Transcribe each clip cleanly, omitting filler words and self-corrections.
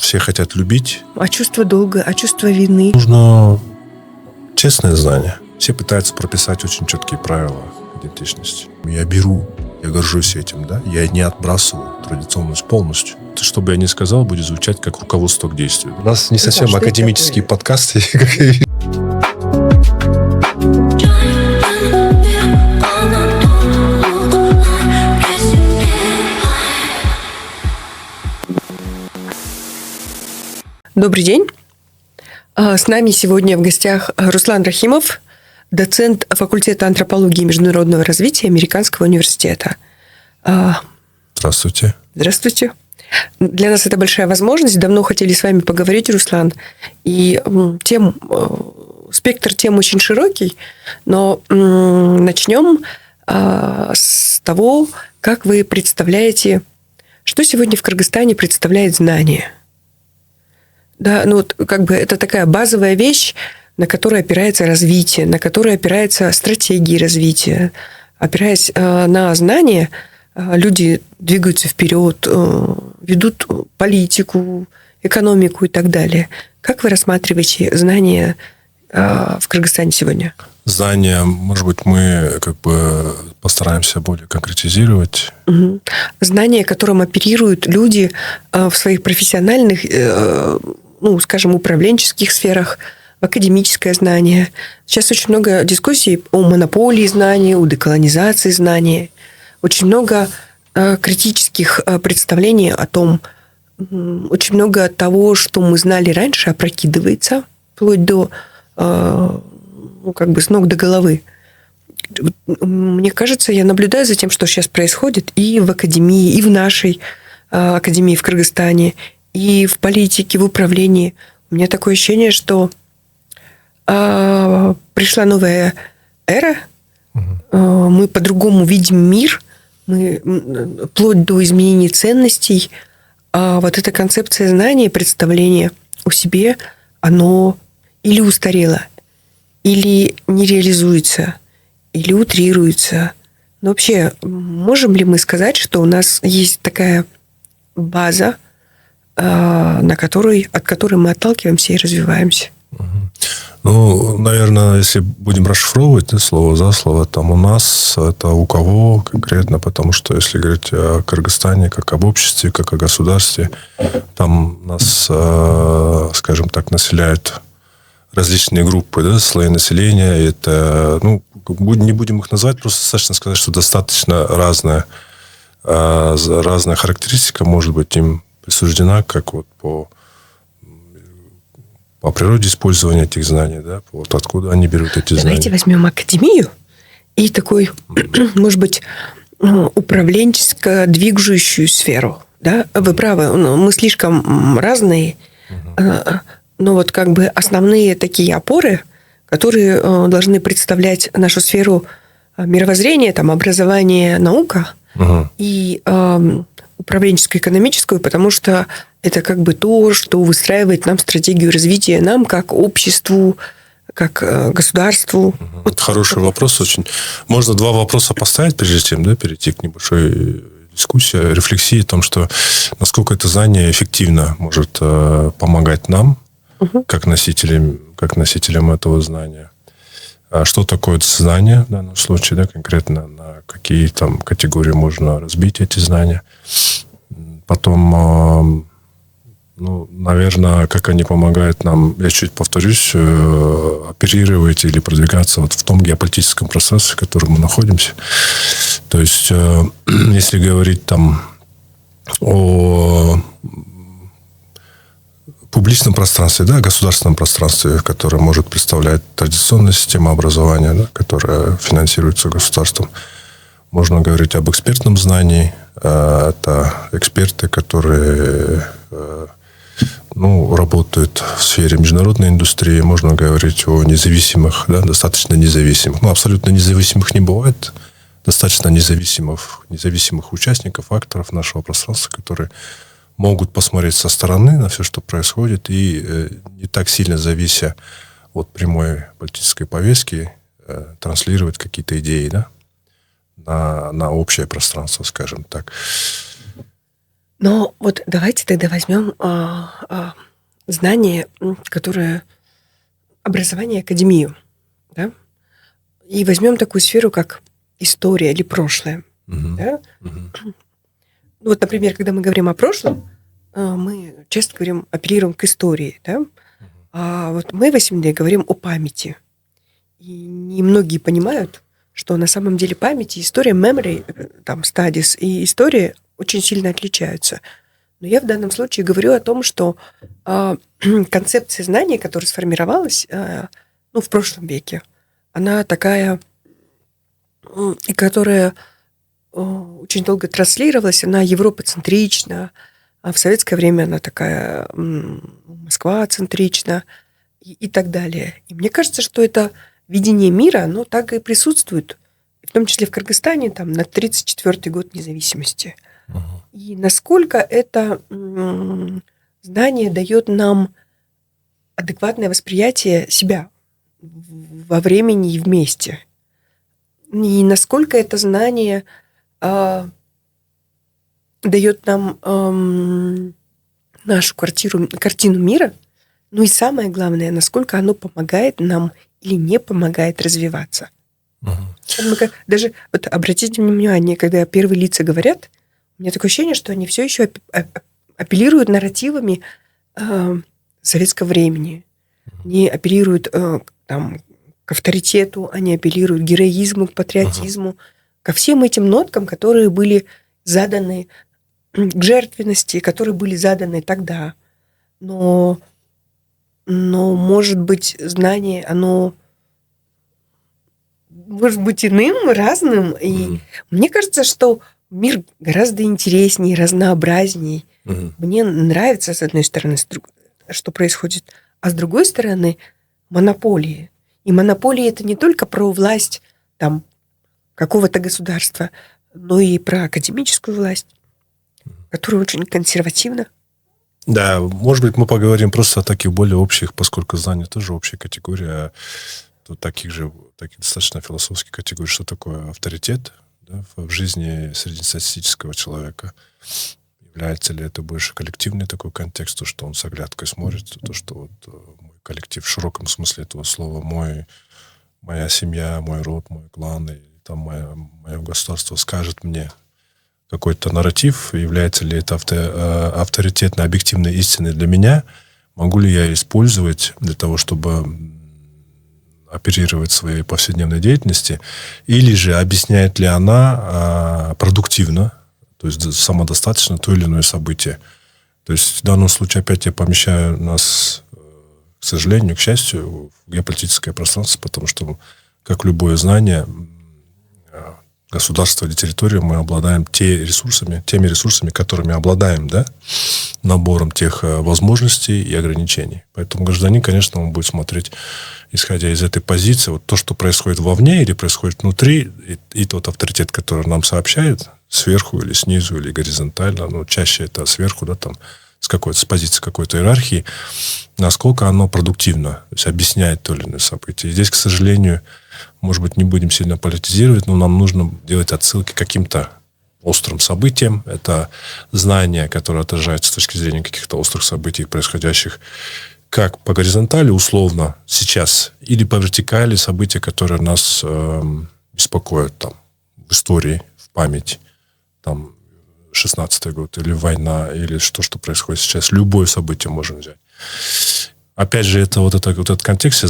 все хотят любить. А чувство долга, а чувство вины? Нужно честное знание. Все пытаются прописать очень четкие правила идентичности. Я горжусь этим, да? Я не отбрасываю традиционность полностью. Это, что бы я ни сказал, будет звучать как руководство к действию. У нас не совсем академические подкасты. Добрый день. С нами сегодня в гостях Руслан Рахимов, доцент факультета антропологии и международного развития Американского университета. Здравствуйте. Здравствуйте. Для нас это большая возможность. Давно хотели с вами поговорить, Руслан. И спектр тем очень широкий, но начнем с того, как вы представляете, что сегодня в Кыргызстане представляет знание. Да, это такая базовая вещь, на которой опирается развитие, на которой опирается стратегии развития. Опираясь на знания, люди двигаются вперед, ведут политику, экономику и так далее. Как вы рассматриваете знания в Кыргызстане сегодня? Знания, может быть, мы постараемся более конкретизировать. Угу. Знания, которым оперируют люди в своих профессиональных, управленческих сферах, академическое знание. Сейчас очень много дискуссий о монополии знаний, о деколонизации знаний. Очень много критических представлений о том, очень много того, что мы знали раньше, опрокидывается, вплоть до с ног до головы. Мне кажется, я наблюдаю за тем, что сейчас происходит и в академии, и в нашей академии в Кыргызстане, и в политике, в управлении. У меня такое ощущение, что пришла новая эра, мы по-другому видим мир, мы вплоть до изменений ценностей. А вот эта концепция знания, представление о себе, оно или устарело, или не реализуется, или утрируется. Но вообще, можем ли мы сказать, что у нас есть такая база, от которой мы отталкиваемся и развиваемся? Наверное, если будем расшифровывать слово за слово, там у нас это у кого конкретно, потому что если говорить о Кыргызстане как об обществе, как о государстве, там нас, скажем так, населяют различные группы, слои населения. Это, не будем их называть, просто достаточно сказать, что достаточно разная характеристика может быть им присуждена, как по природе использования этих знаний, откуда они берут эти знания. Давайте возьмем академию и такой, может быть, управленческо движущую сферу. Да? Вы правы, мы слишком разные, но основные такие опоры, которые должны представлять нашу сферу мировоззрения, образование, наука и управленческую, экономическую, потому что это то, что выстраивает нам стратегию развития, нам как обществу, как государству. Хороший вопрос очень. Можно два вопроса поставить, прежде чем перейти к небольшой дискуссии, рефлексии о том, что насколько это знание эффективно может помогать нам, как носителям этого знания. А что такое знание в данном случае, конкретно на какие категории можно разбить эти знания. Потом, наверное, как они помогают нам, я чуть повторюсь, оперировать или продвигаться в том геополитическом пространстве, в котором мы находимся. То есть, если говорить о публичном пространстве, государственном пространстве, которое может представлять традиционная система образования, которая финансируется государством. Можно говорить об экспертном знании. Это эксперты, которые работают в сфере международной индустрии. Можно говорить о независимых, достаточно независимых. Абсолютно независимых не бывает. Достаточно независимых участников, акторов нашего пространства, которые могут посмотреть со стороны на все, что происходит, и не так сильно завися от прямой политической повестки, транслировать какие-то идеи, на общее пространство, скажем так. Но вот давайте тогда возьмем знание, которое образование, академию, да, и возьмем такую сферу, как история или прошлое. Мгм. Да? Мгм. Вот, например, когда мы говорим о прошлом, мы часто говорим, апеллируем к истории, да? А вот мы в СМД говорим о памяти. И немногие понимают, что на самом деле память и история, memory, там, studies и история очень сильно отличаются. Но я в данном случае говорю о том, что концепция знания, которая сформировалась в прошлом веке, она такая, и которая очень долго транслировалась, она европоцентрична, а в советское время она такая Москва-центрична и так далее. И мне кажется, что это видение мира, оно так и присутствует, в том числе в Кыргызстане, там, на 34-й год независимости. Мгм. И насколько это знание дает нам адекватное восприятие себя во времени и вместе. И насколько это знание дает нам нашу картину мира, ну и самое главное, насколько оно помогает нам или не помогает развиваться. Мгм. Даже вот обратите внимание, когда первые лица говорят, у меня такое ощущение, что они все еще апеллируют нарративами советского времени. Они апеллируют там, к авторитету, они апеллируют к героизму, к патриотизму, ко всем этим ноткам, которые были заданы, к жертвенности, которые были заданы тогда. Но может быть, знание, оно может быть иным, разным. И Мгм. мне кажется, что мир гораздо интереснее, разнообразней. Мгм. Мне нравится, с одной стороны, что происходит, а с другой стороны, монополии. И монополии – это не только про власть там, какого-то государства, но и про академическую власть, которая очень консервативна. Да, может быть, мы поговорим просто о таких более общих, поскольку знание тоже общая категория, а тут таких достаточно философских категорий, что такое авторитет, да, в жизни среднестатистического человека. Является ли это больше коллективный такой контекст, то, что он с оглядкой смотрит, то, что вот мой коллектив в широком смысле этого слова, моя семья, мой род, мой клан, и там мое государство скажет мне какой-то нарратив, является ли это авторитетной, объективной истиной для меня, могу ли я использовать для того, чтобы оперировать в своей повседневной деятельности, или же объясняет ли она продуктивно, то есть самодостаточно то или иное событие. То есть в данном случае опять я помещаю нас, к сожалению, к счастью, в геополитическое пространство, потому что, как любое знание, государство или территорию, мы обладаем теми ресурсами, которыми обладаем, да, набором тех возможностей и ограничений. Поэтому гражданин, конечно, он будет смотреть, исходя из этой позиции, вот то, что происходит вовне или происходит внутри, и тот авторитет, который нам сообщают, сверху или снизу, или горизонтально, но чаще это сверху, да, там, с позиции какой-то иерархии, насколько оно продуктивно, то есть объясняет то или иное событие. И здесь, к сожалению, может быть, не будем сильно политизировать, но нам нужно делать отсылки к каким-то острым событиям. Это знания, которые отражаются с точки зрения каких-то острых событий, происходящих как по горизонтали, условно, сейчас, или по вертикали события, которые нас беспокоят там, в истории, в памяти. Там 16-й год, или война, или что происходит сейчас. Любое событие можем взять. Опять же, это вот этот контекст,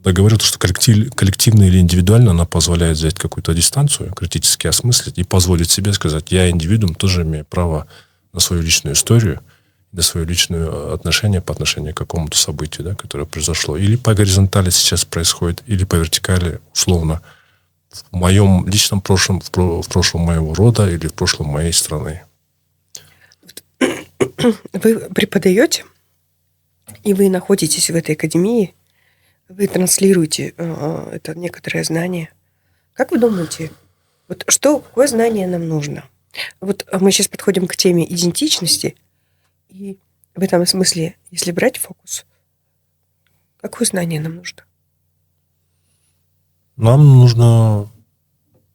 я говорю, что коллективно или индивидуально она позволяет взять какую-то дистанцию, критически осмыслить и позволить себе сказать, я индивидуум, тоже имею право на свою личную историю, на свое личное отношение по отношению к какому-то событию, да, которое произошло. Или по горизонтали сейчас происходит, или по вертикали, условно, в моем личном прошлом, в прошлом моего рода или в прошлом моей страны. Вы преподаете, и вы находитесь в этой академии, вы транслируете это некоторое знание. Как вы думаете, вот какое знание нам нужно? Вот мы сейчас подходим к теме идентичности, и в этом смысле, если брать фокус, какое знание нам нужно? Нам нужно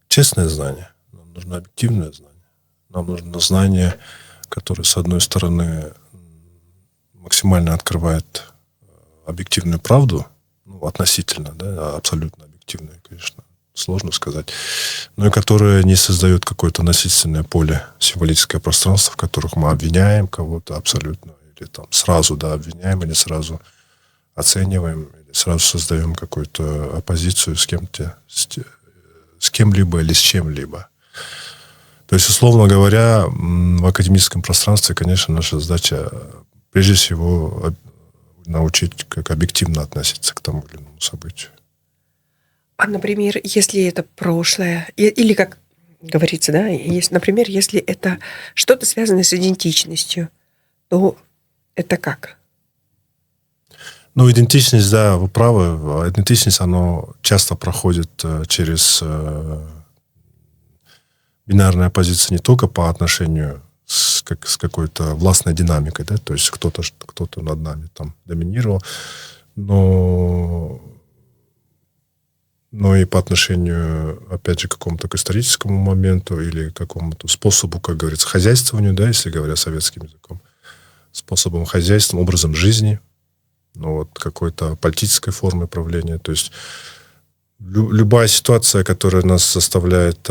честное знание, нам нужно объективное знание, нам нужно знание который, с одной стороны, максимально открывает объективную правду, ну, относительно, да, абсолютно объективную, конечно, сложно сказать, но и которая не создает какое-то насильственное поле, символическое пространство, в которых мы обвиняем кого-то абсолютно, или там сразу, да, обвиняем, или сразу оцениваем, или сразу создаем какую-то оппозицию с кем-то, с кем-либо или с чем-либо. То есть, условно говоря, в академическом пространстве, конечно, наша задача, прежде всего, научить, как объективно относиться к тому или иному событию. А, например, если это прошлое, или, как говорится, да, например, если это что-то связанное с идентичностью, то это как? Ну, идентичность, да, вы правы. Идентичность, она часто проходит через бинарная позиция не только по отношению с какой-то властной динамикой, да, то есть кто-то над нами там доминировал, но и по отношению, опять же, к какому-то историческому моменту или какому-то способу, как говорится, хозяйствованию, да, если говоря советским языком, способом хозяйства, образом жизни, ну, вот какой-то политической формы правления. То есть любая ситуация, которая нас заставляет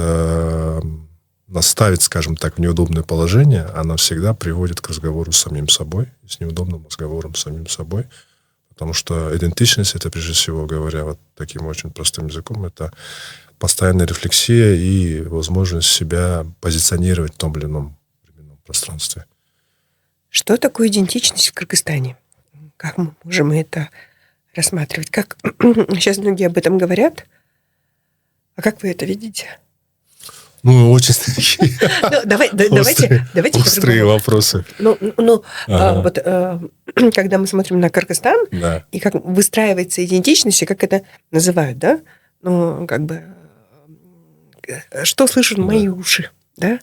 нас ставит, скажем так, в неудобное положение, она всегда приводит к разговору с самим собой, с неудобным разговором с самим собой. Потому что идентичность, это, прежде всего говоря, вот таким очень простым языком, это постоянная рефлексия и возможность себя позиционировать в том или ином временном пространстве. Что такое идентичность в Кыргызстане? Как мы можем это рассматривать? Как сейчас многие об этом говорят, а как вы это видите? Ну, очень такие давайте острые вопросы. Вот когда мы смотрим на Кыргызстан, Да. и как выстраивается идентичность, и как это называют, да? Ну, как бы, что слышат мои уши, да?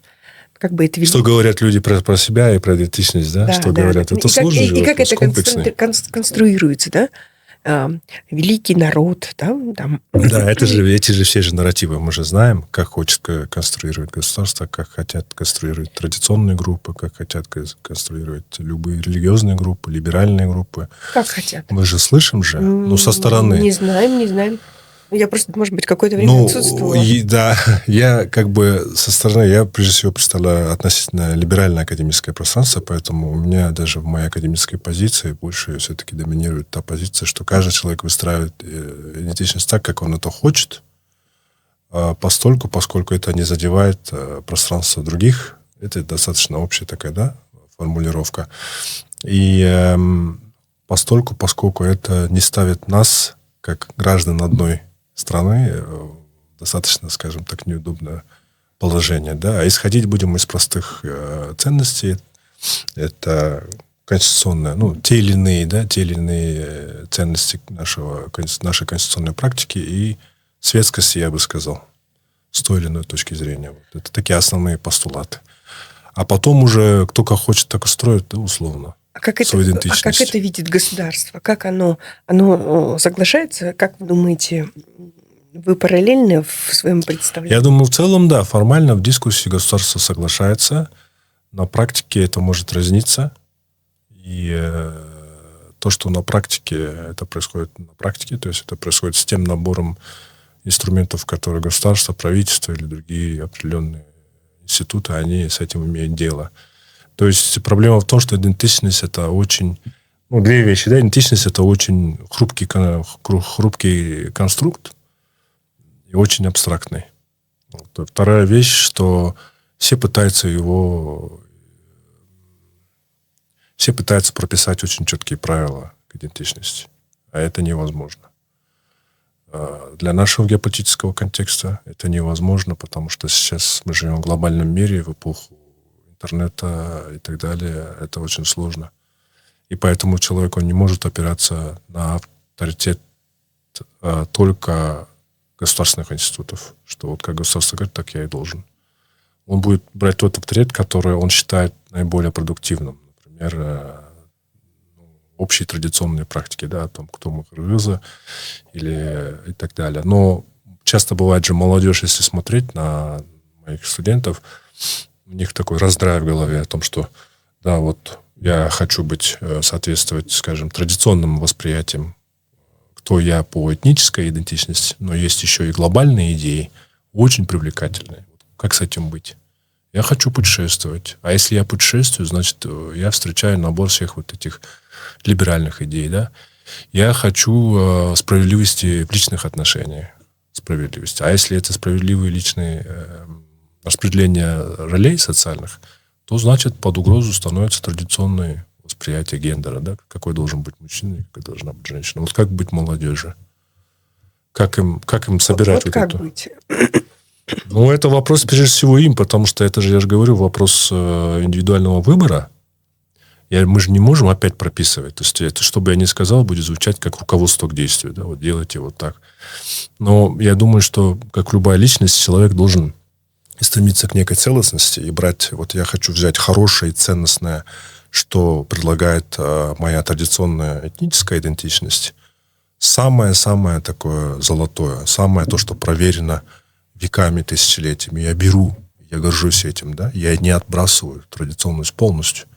Как бы это Что говорят люди про себя и про идентичность, да? Что говорят? Это сложный вопрос, и как это комплексный. конструируется, да? Великий народ, да? Там. Да, эти же все же нарративы. Мы же знаем, как хочет конструировать государство, как хотят конструировать традиционные группы, как хотят конструировать любые религиозные группы, либеральные группы. Как хотят? Мы же слышим же, но со стороны. Не знаем. Я просто, может быть, какое-то время отсутствовала. Да, я как бы со стороны, я прежде всего представляю относительно либеральное академическое пространство, поэтому у меня даже в моей академической позиции больше все-таки доминирует та позиция, что каждый человек выстраивает идентичность так, как он это хочет, поскольку это не задевает пространство других. Это достаточно общая такая, да, формулировка. И поскольку это не ставит нас, как граждан одной страны, достаточно, скажем так, неудобное положение. Да? А исходить будем из простых ценностей. Это конституционные, те или иные ценности нашей конституционной практики и светскости, я бы сказал, с той или иной точки зрения. Вот. Это такие основные постулаты. А потом уже кто как хочет, так и строит, да, условно. А как это видит государство? Как оно соглашается? Как вы думаете, вы параллельно в своем представлении? Я думаю, в целом, да, формально в дискуссии государство соглашается. На практике это может разниться. И то, что на практике, это происходит на практике, то есть это происходит с тем набором инструментов, которые государство, правительство или другие определенные институты, они с этим имеют дело. То есть проблема в том, что идентичность это очень... две вещи. Да? Идентичность это очень хрупкий конструкт и очень абстрактный. Вот. Вторая вещь, что все пытаются прописать очень четкие правила к идентичности. А это невозможно. Для нашего геополитического контекста это невозможно, потому что сейчас мы живем в глобальном мире, в эпоху интернета и так далее. Это очень сложно. И поэтому человек, он не может опираться на авторитет только государственных институтов. Что вот как государство говорит, так я и должен. Он будет брать тот авторитет, который он считает наиболее продуктивным. Например, общие традиционные практики, да, о том, кто мы кыргызы или и так далее. Но часто бывает же молодежь, если смотреть на моих студентов, у них такой раздрай в голове о том, что да, вот я хочу соответствовать, скажем, традиционным восприятиям, кто я по этнической идентичности, но есть еще и глобальные идеи, очень привлекательные. Как с этим быть? Я хочу путешествовать. А если я путешествую, значит, я встречаю набор всех вот этих либеральных идей, да? Я хочу справедливости в личных отношениях. Справедливости. А если это справедливые личные распределения ролей социальных, то, значит, под угрозу становятся традиционные восприятия гендера, да? Какой должен быть мужчина и какой должна быть женщина. Вот как быть молодежи? Как им собирать вот вот как это? быть? Ну, это вопрос, прежде всего, им, потому что это же, я же говорю, вопрос индивидуального выбора. Мы же не можем опять прописывать. То есть, это, что бы я ни сказал, будет звучать как руководство к действию. Да? Вот делайте вот так. Но я думаю, что, как любая личность, человек должен стремиться к некой целостности и брать... Вот я хочу взять хорошее и ценностное, что предлагает моя традиционная этническая идентичность. Самое-самое такое золотое. Самое то, что проверено веками, тысячелетиями. Я беру, я горжусь этим, да, я не отбрасываю традиционность полностью.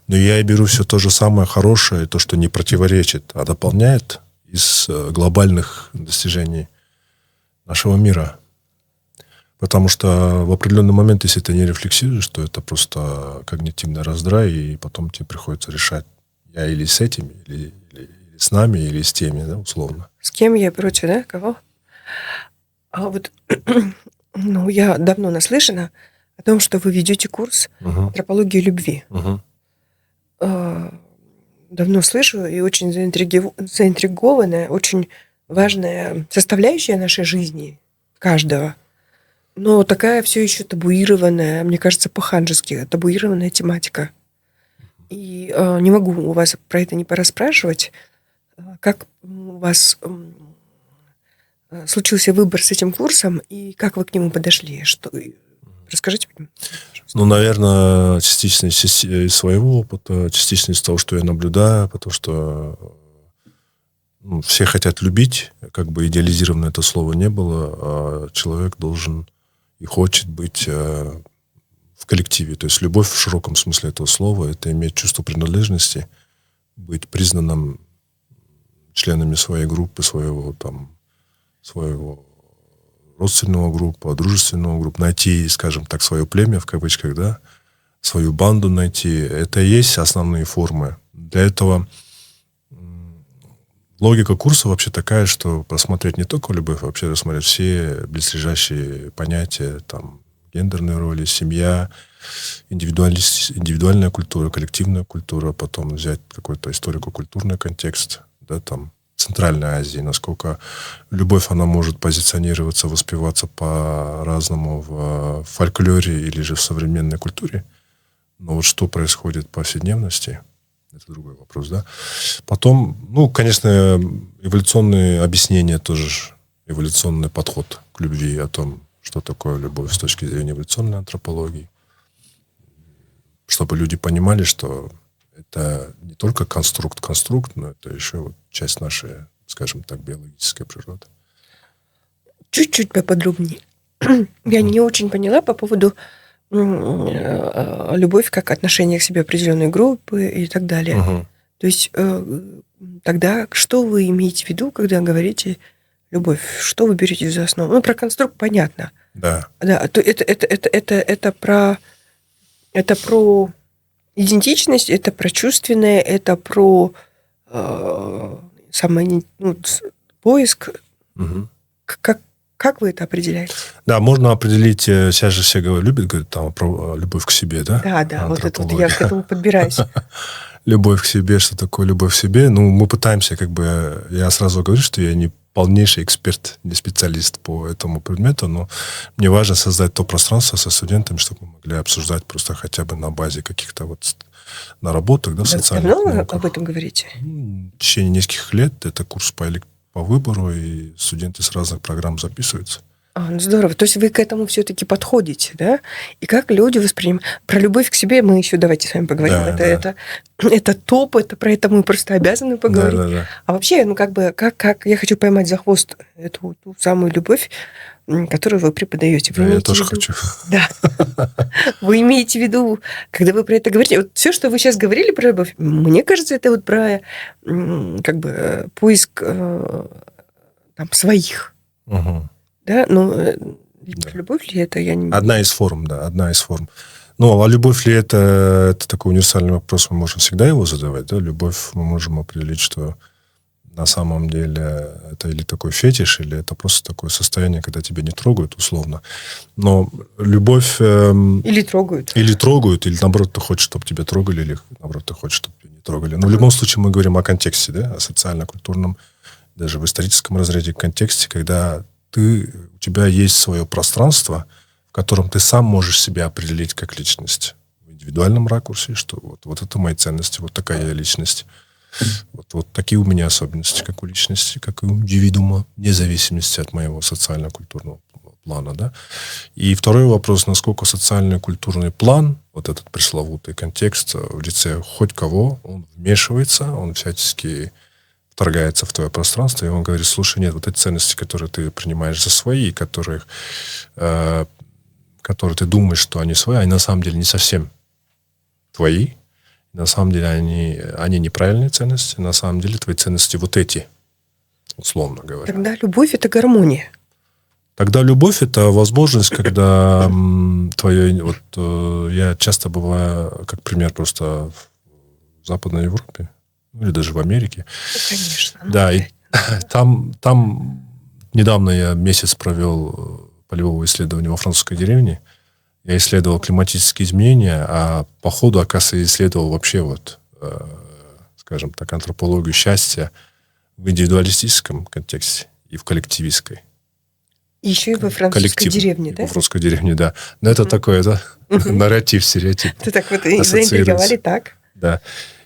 Но я и беру все то же самое хорошее, то, что не противоречит, а дополняет из глобальных достижений нашего мира. Потому что в определенный момент, если ты не рефлексируешь, то это просто когнитивный раздрай, и потом тебе приходится решать, я или с этими, или с нами, или с теми, да, условно. С кем я против, да? Кого? А вот, ну, я давно наслышана о том, что вы ведете курс антропологии любви. Давно слышу и очень заинтригованная, очень важная составляющая нашей жизни каждого. Но такая все еще табуированная, мне кажется, по-ханжески табуированная тематика. И не могу у вас про это не пораспрашивать. Как у вас случился выбор с этим курсом, и как вы к нему подошли? Расскажите мне, пожалуйста. Ну, наверное, частично из своего опыта, частично из того, что я наблюдаю, потому что все хотят любить, как бы идеализированно это слово не было, а человек должен и хочет быть в коллективе. То есть любовь в широком смысле этого слова — это иметь чувство принадлежности, быть признанным членами своей группы, своего родственного группы, дружественного группы, найти, скажем так, свое племя, в кавычках, да, свою банду найти. Это и есть основные формы. Для этого логика курса вообще такая, что просмотреть не только любовь, а вообще рассмотреть все близлежащие понятия, там, гендерные роли, семья, индивидуальная культура, коллективная культура, потом взять какой-то историко-культурный контекст, да, там, Центральной Азии, насколько любовь, она может позиционироваться, воспеваться по-разному в фольклоре или же в современной культуре. Но вот что происходит в повседневности, это другой вопрос, да. Потом, конечно, эволюционные объяснения тоже, эволюционный подход к любви, о том, что такое любовь с точки зрения эволюционной антропологии. Чтобы люди понимали, что это не только конструкт, но это еще вот часть нашей, скажем так, биологической природы. Чуть-чуть поподробнее. Я не очень поняла по поводу любовь как отношение к себе определенной группы и так далее. То есть тогда что вы имеете в виду, когда говорите любовь? Что вы берете за основу? Про конструкт понятно. Да. Да, то это про идентичность, это про чувственное, это про поиск. Как вы это определяете? Да, можно определить, сейчас же все любят там про любовь к себе, да? Да, вот это вот я к этому подбираюсь. Любовь к себе, что такое любовь к себе? Мы пытаемся, я сразу говорю, что я не полнейший эксперт, не специалист по этому предмету, но мне важно создать то пространство со студентами, чтобы мы могли обсуждать просто хотя бы на базе каких-то наработок, да, в социальных науках. Давно науках. Об этом говорите? В течение нескольких лет. Это курс по выбору, и студенты с разных программ записываются. Здорово. То есть вы к этому все-таки подходите, да? И как люди воспринимают... Про любовь к себе мы еще давайте с вами поговорим. Да, это топ, про это мы просто обязаны поговорить. Да. А вообще, как я хочу поймать за хвост эту ту самую любовь. которую вы преподаете. Вы Да, я имеете тоже в виду- хочу. Да. Вы имеете в виду, когда вы про это говорите, вот все, что вы сейчас говорили про любовь, мне кажется, это вот про как бы поиск там своих, Мгм. да, но Да. любовь ли это, я не... Одна из форм, да, одна из форм. Ну, а любовь ли это такой универсальный вопрос, мы можем всегда его задавать, да? Любовь мы можем определить, что на самом деле это или такой фетиш, или это просто такое состояние, когда тебя не трогают, условно. Но любовь... Или трогают. или трогают, или наоборот ты хочешь, чтобы тебя трогали, или наоборот ты хочешь, чтобы тебя не трогали. Но в любом случае мы говорим о контексте, да, о социально-культурном, даже в историческом разряде контексте, когда у тебя есть свое пространство, в котором ты сам можешь себя определить как личность. В индивидуальном ракурсе, что вот это мои ценности, вот такая я личность. Вот такие у меня особенности, как у личности, как и у индивидуума, вне зависимости от моего социально-культурного плана. Да? И второй вопрос, насколько социальный культурный план, вот этот пресловутый контекст в лице хоть кого, он вмешивается, он всячески вторгается в твое пространство, и он говорит, слушай, нет, вот эти ценности, которые ты принимаешь за свои, которые ты думаешь, что они свои, они на самом деле не совсем твои. На самом деле они неправильные ценности. На самом деле твои ценности вот эти, условно говоря. Тогда любовь – это гармония. Тогда любовь – это возможность, когда твое... Вот я часто бываю, как пример, просто в Западной Европе, или даже в Америке. Ну, конечно. Да, и там недавно я месяц провел полевого исследования во французской деревне. Я исследовал климатические изменения, а по ходу, оказывается, исследовал вообще скажем так, антропологию счастья в индивидуалистическом контексте и в коллективистской. Еще и во французской деревне, да? Во французской деревне, да. Но это такое, да, нарратив, стереотип. Ты так вот и заинтриговали, так? Да.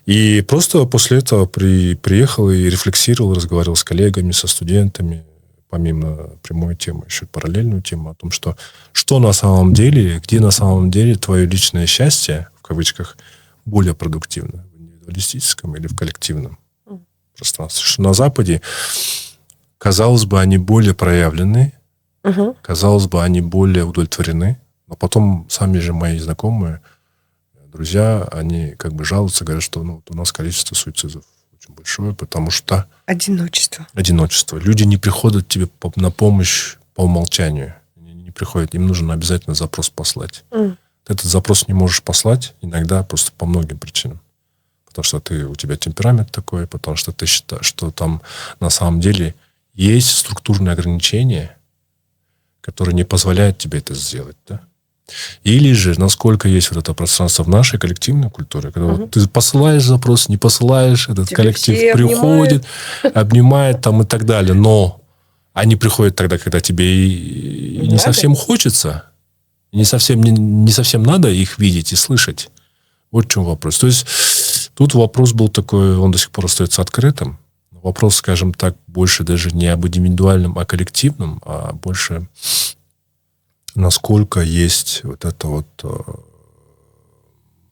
И просто после этого приехал и рефлексировал, разговаривал с коллегами, со студентами, помимо прямой темы, еще параллельную тему о том, что на самом деле, где на самом деле твое личное счастье, в кавычках, более продуктивно, в индивидуалистическом или в коллективном пространстве. Что на Западе, казалось бы, они более проявлены, казалось бы, они более удовлетворены, но потом сами же мои знакомые, друзья, они как бы жалуются, говорят, что у нас количество суицидов очень большое, потому что... Одиночество. Люди не приходят тебе на помощь по умолчанию. Они не приходят, им нужно обязательно запрос послать. Ты этот запрос не можешь послать иногда просто по многим причинам. Потому что у тебя темперамент такой, потому что ты считаешь, что там на самом деле есть структурные ограничения, которые не позволяют тебе это сделать, да? Или же, насколько есть вот это пространство в нашей коллективной культуре, когда вот ты посылаешь запрос, не посылаешь, этот Тебя коллектив все приходит, обнимает там и так далее. Но они приходят тогда, когда тебе и не совсем хочется, не совсем надо их видеть и слышать. Вот в чем вопрос. То есть тут вопрос был такой, он до сих пор остается открытым. Вопрос, скажем так, больше даже не об индивидуальном, а коллективном, а больше... насколько есть вот эта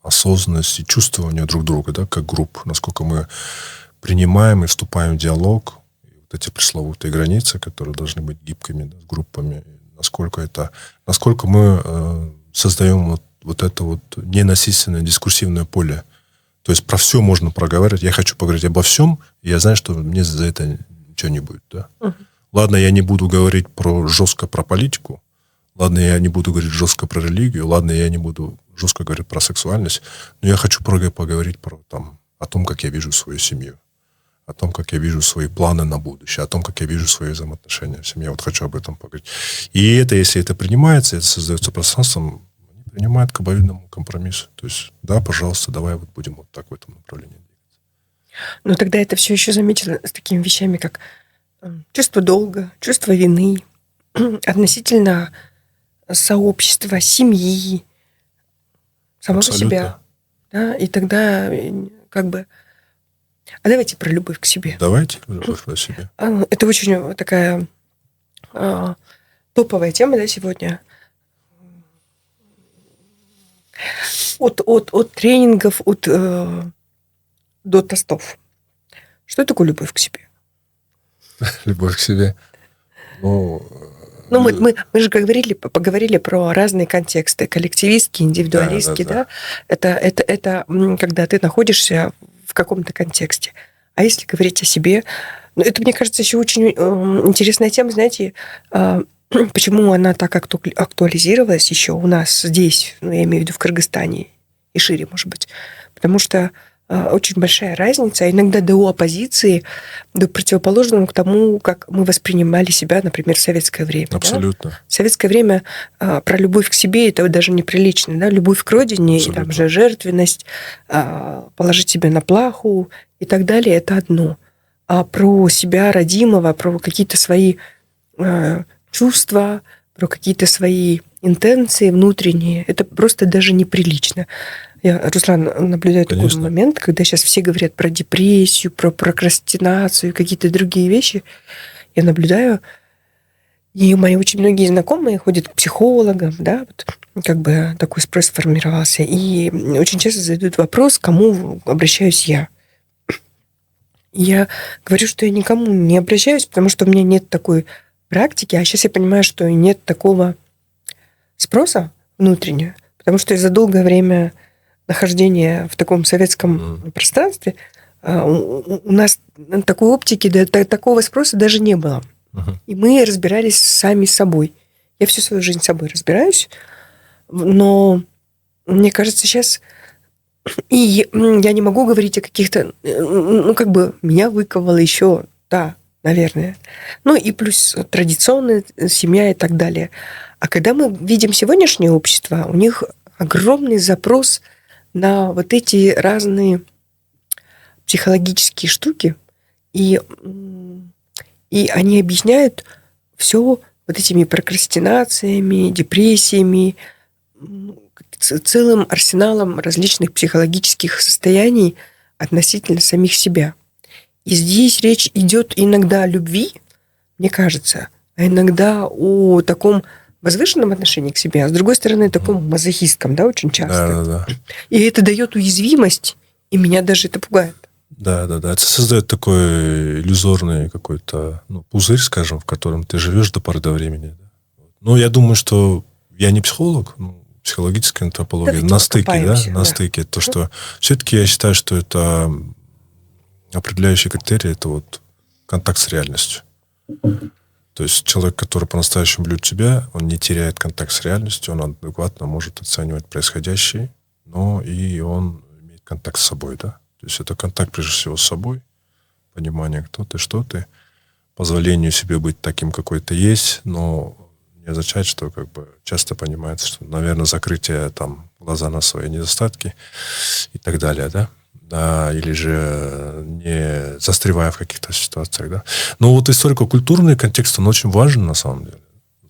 осознанность и чувствование друг друга, да, как групп, насколько мы принимаем и вступаем в диалог, и вот эти пресловутые границы, которые должны быть гибкими, да, с группами, насколько мы создаем вот это ненасильственное дискурсивное поле. То есть про все можно проговаривать. Я хочу поговорить обо всем, и я знаю, что мне за это ничего не будет. Да? Ладно, я не буду говорить жестко про политику, ладно, я не буду говорить жестко про религию, ладно, я не буду жестко говорить про сексуальность, но я хочу поговорить о том, как я вижу свою семью, о том, как я вижу свои планы на будущее, о том, как я вижу свои взаимоотношения в семье. Вот хочу об этом поговорить. И если это принимается, это создается пространством, они принимают к обоюдному компромиссу. То есть, да, пожалуйста, давай будем вот так в этом направлении двигаться. Но тогда это все еще заметила с такими вещами, как чувство долга, чувство вины относительно сообщества, семьи, самого себя. Да? И тогда как бы... А давайте про любовь к себе. Давайте про любовь к себе. Это очень такая топовая тема, да, сегодня. От тренингов, до тостов. Что такое любовь к себе? Любовь к себе. Ну, мы же поговорили про разные контексты, коллективистские, индивидуалистские, да? Это когда ты находишься в каком-то контексте. А если говорить о себе, ну, это, мне кажется, еще очень интересная тема, знаете, почему она так актуализировалась еще у нас здесь, ну, я имею в виду в Кыргызстане и шире, может быть, потому что очень большая разница, иногда до оппозиции, до противоположного к тому, как мы воспринимали себя, например, в советское время. Абсолютно. Да? В советское время про любовь к себе это даже неприлично. Да? Любовь к родине, и там же жертвенность, положить себя на плаху и так далее, это одно. А про себя родимого, про какие-то свои чувства, про какие-то свои интенции внутренние, это просто даже неприлично. Я, Руслан, наблюдаю такой момент, когда сейчас все говорят про депрессию, про прокрастинацию, какие-то другие вещи. Я наблюдаю, и мои очень многие знакомые ходят к психологам, да, вот как бы такой спрос сформировался. И очень часто задают вопрос, к кому обращаюсь я. Я говорю, что я никому не обращаюсь, потому что у меня нет такой практики, а сейчас я понимаю, что нет такого спроса внутреннего, потому что я за долгое время нахождения в таком советском пространстве у нас такой оптики, такого спроса даже не было. И мы разбирались сами с собой. Я всю свою жизнь с собой разбираюсь, но мне кажется, сейчас... И я не могу говорить о каких-то... Ну, как бы меня выковало еще, да, наверное. Ну, и плюс традиционная семья и так далее. А когда мы видим сегодняшнее общество, у них огромный запрос на вот эти разные психологические штуки, и они объясняют все вот этими прокрастинациями, депрессиями, целым арсеналом различных психологических состояний относительно самих себя. И здесь речь идет иногда о любви, мне кажется, а иногда о таком возвышенном отношении к себе, а с другой стороны, таком мазохистском, да, очень часто. Да. И это дает уязвимость, и меня даже это пугает. Да. Это создает такой иллюзорный какой-то пузырь, скажем, в котором ты живешь до поры до времени. Но я думаю, что я не психолог, психологическая антропология, на стыке. То, что все-таки я считаю, что это определяющий критерий, это вот контакт с реальностью. То есть человек, который по-настоящему любит себя, он не теряет контакт с реальностью, он адекватно может оценивать происходящее, но и он имеет контакт с собой, да. То есть это контакт прежде всего с собой, понимание, кто ты, что ты, позволению себе быть таким, какой ты есть, но не означает, что как бы часто понимается, что, наверное, закрытие там глаза на свои недостатки и так далее, да. Да, или же не застревая в каких-то ситуациях, да. Но вот историко-культурный контекст, он очень важен на самом деле.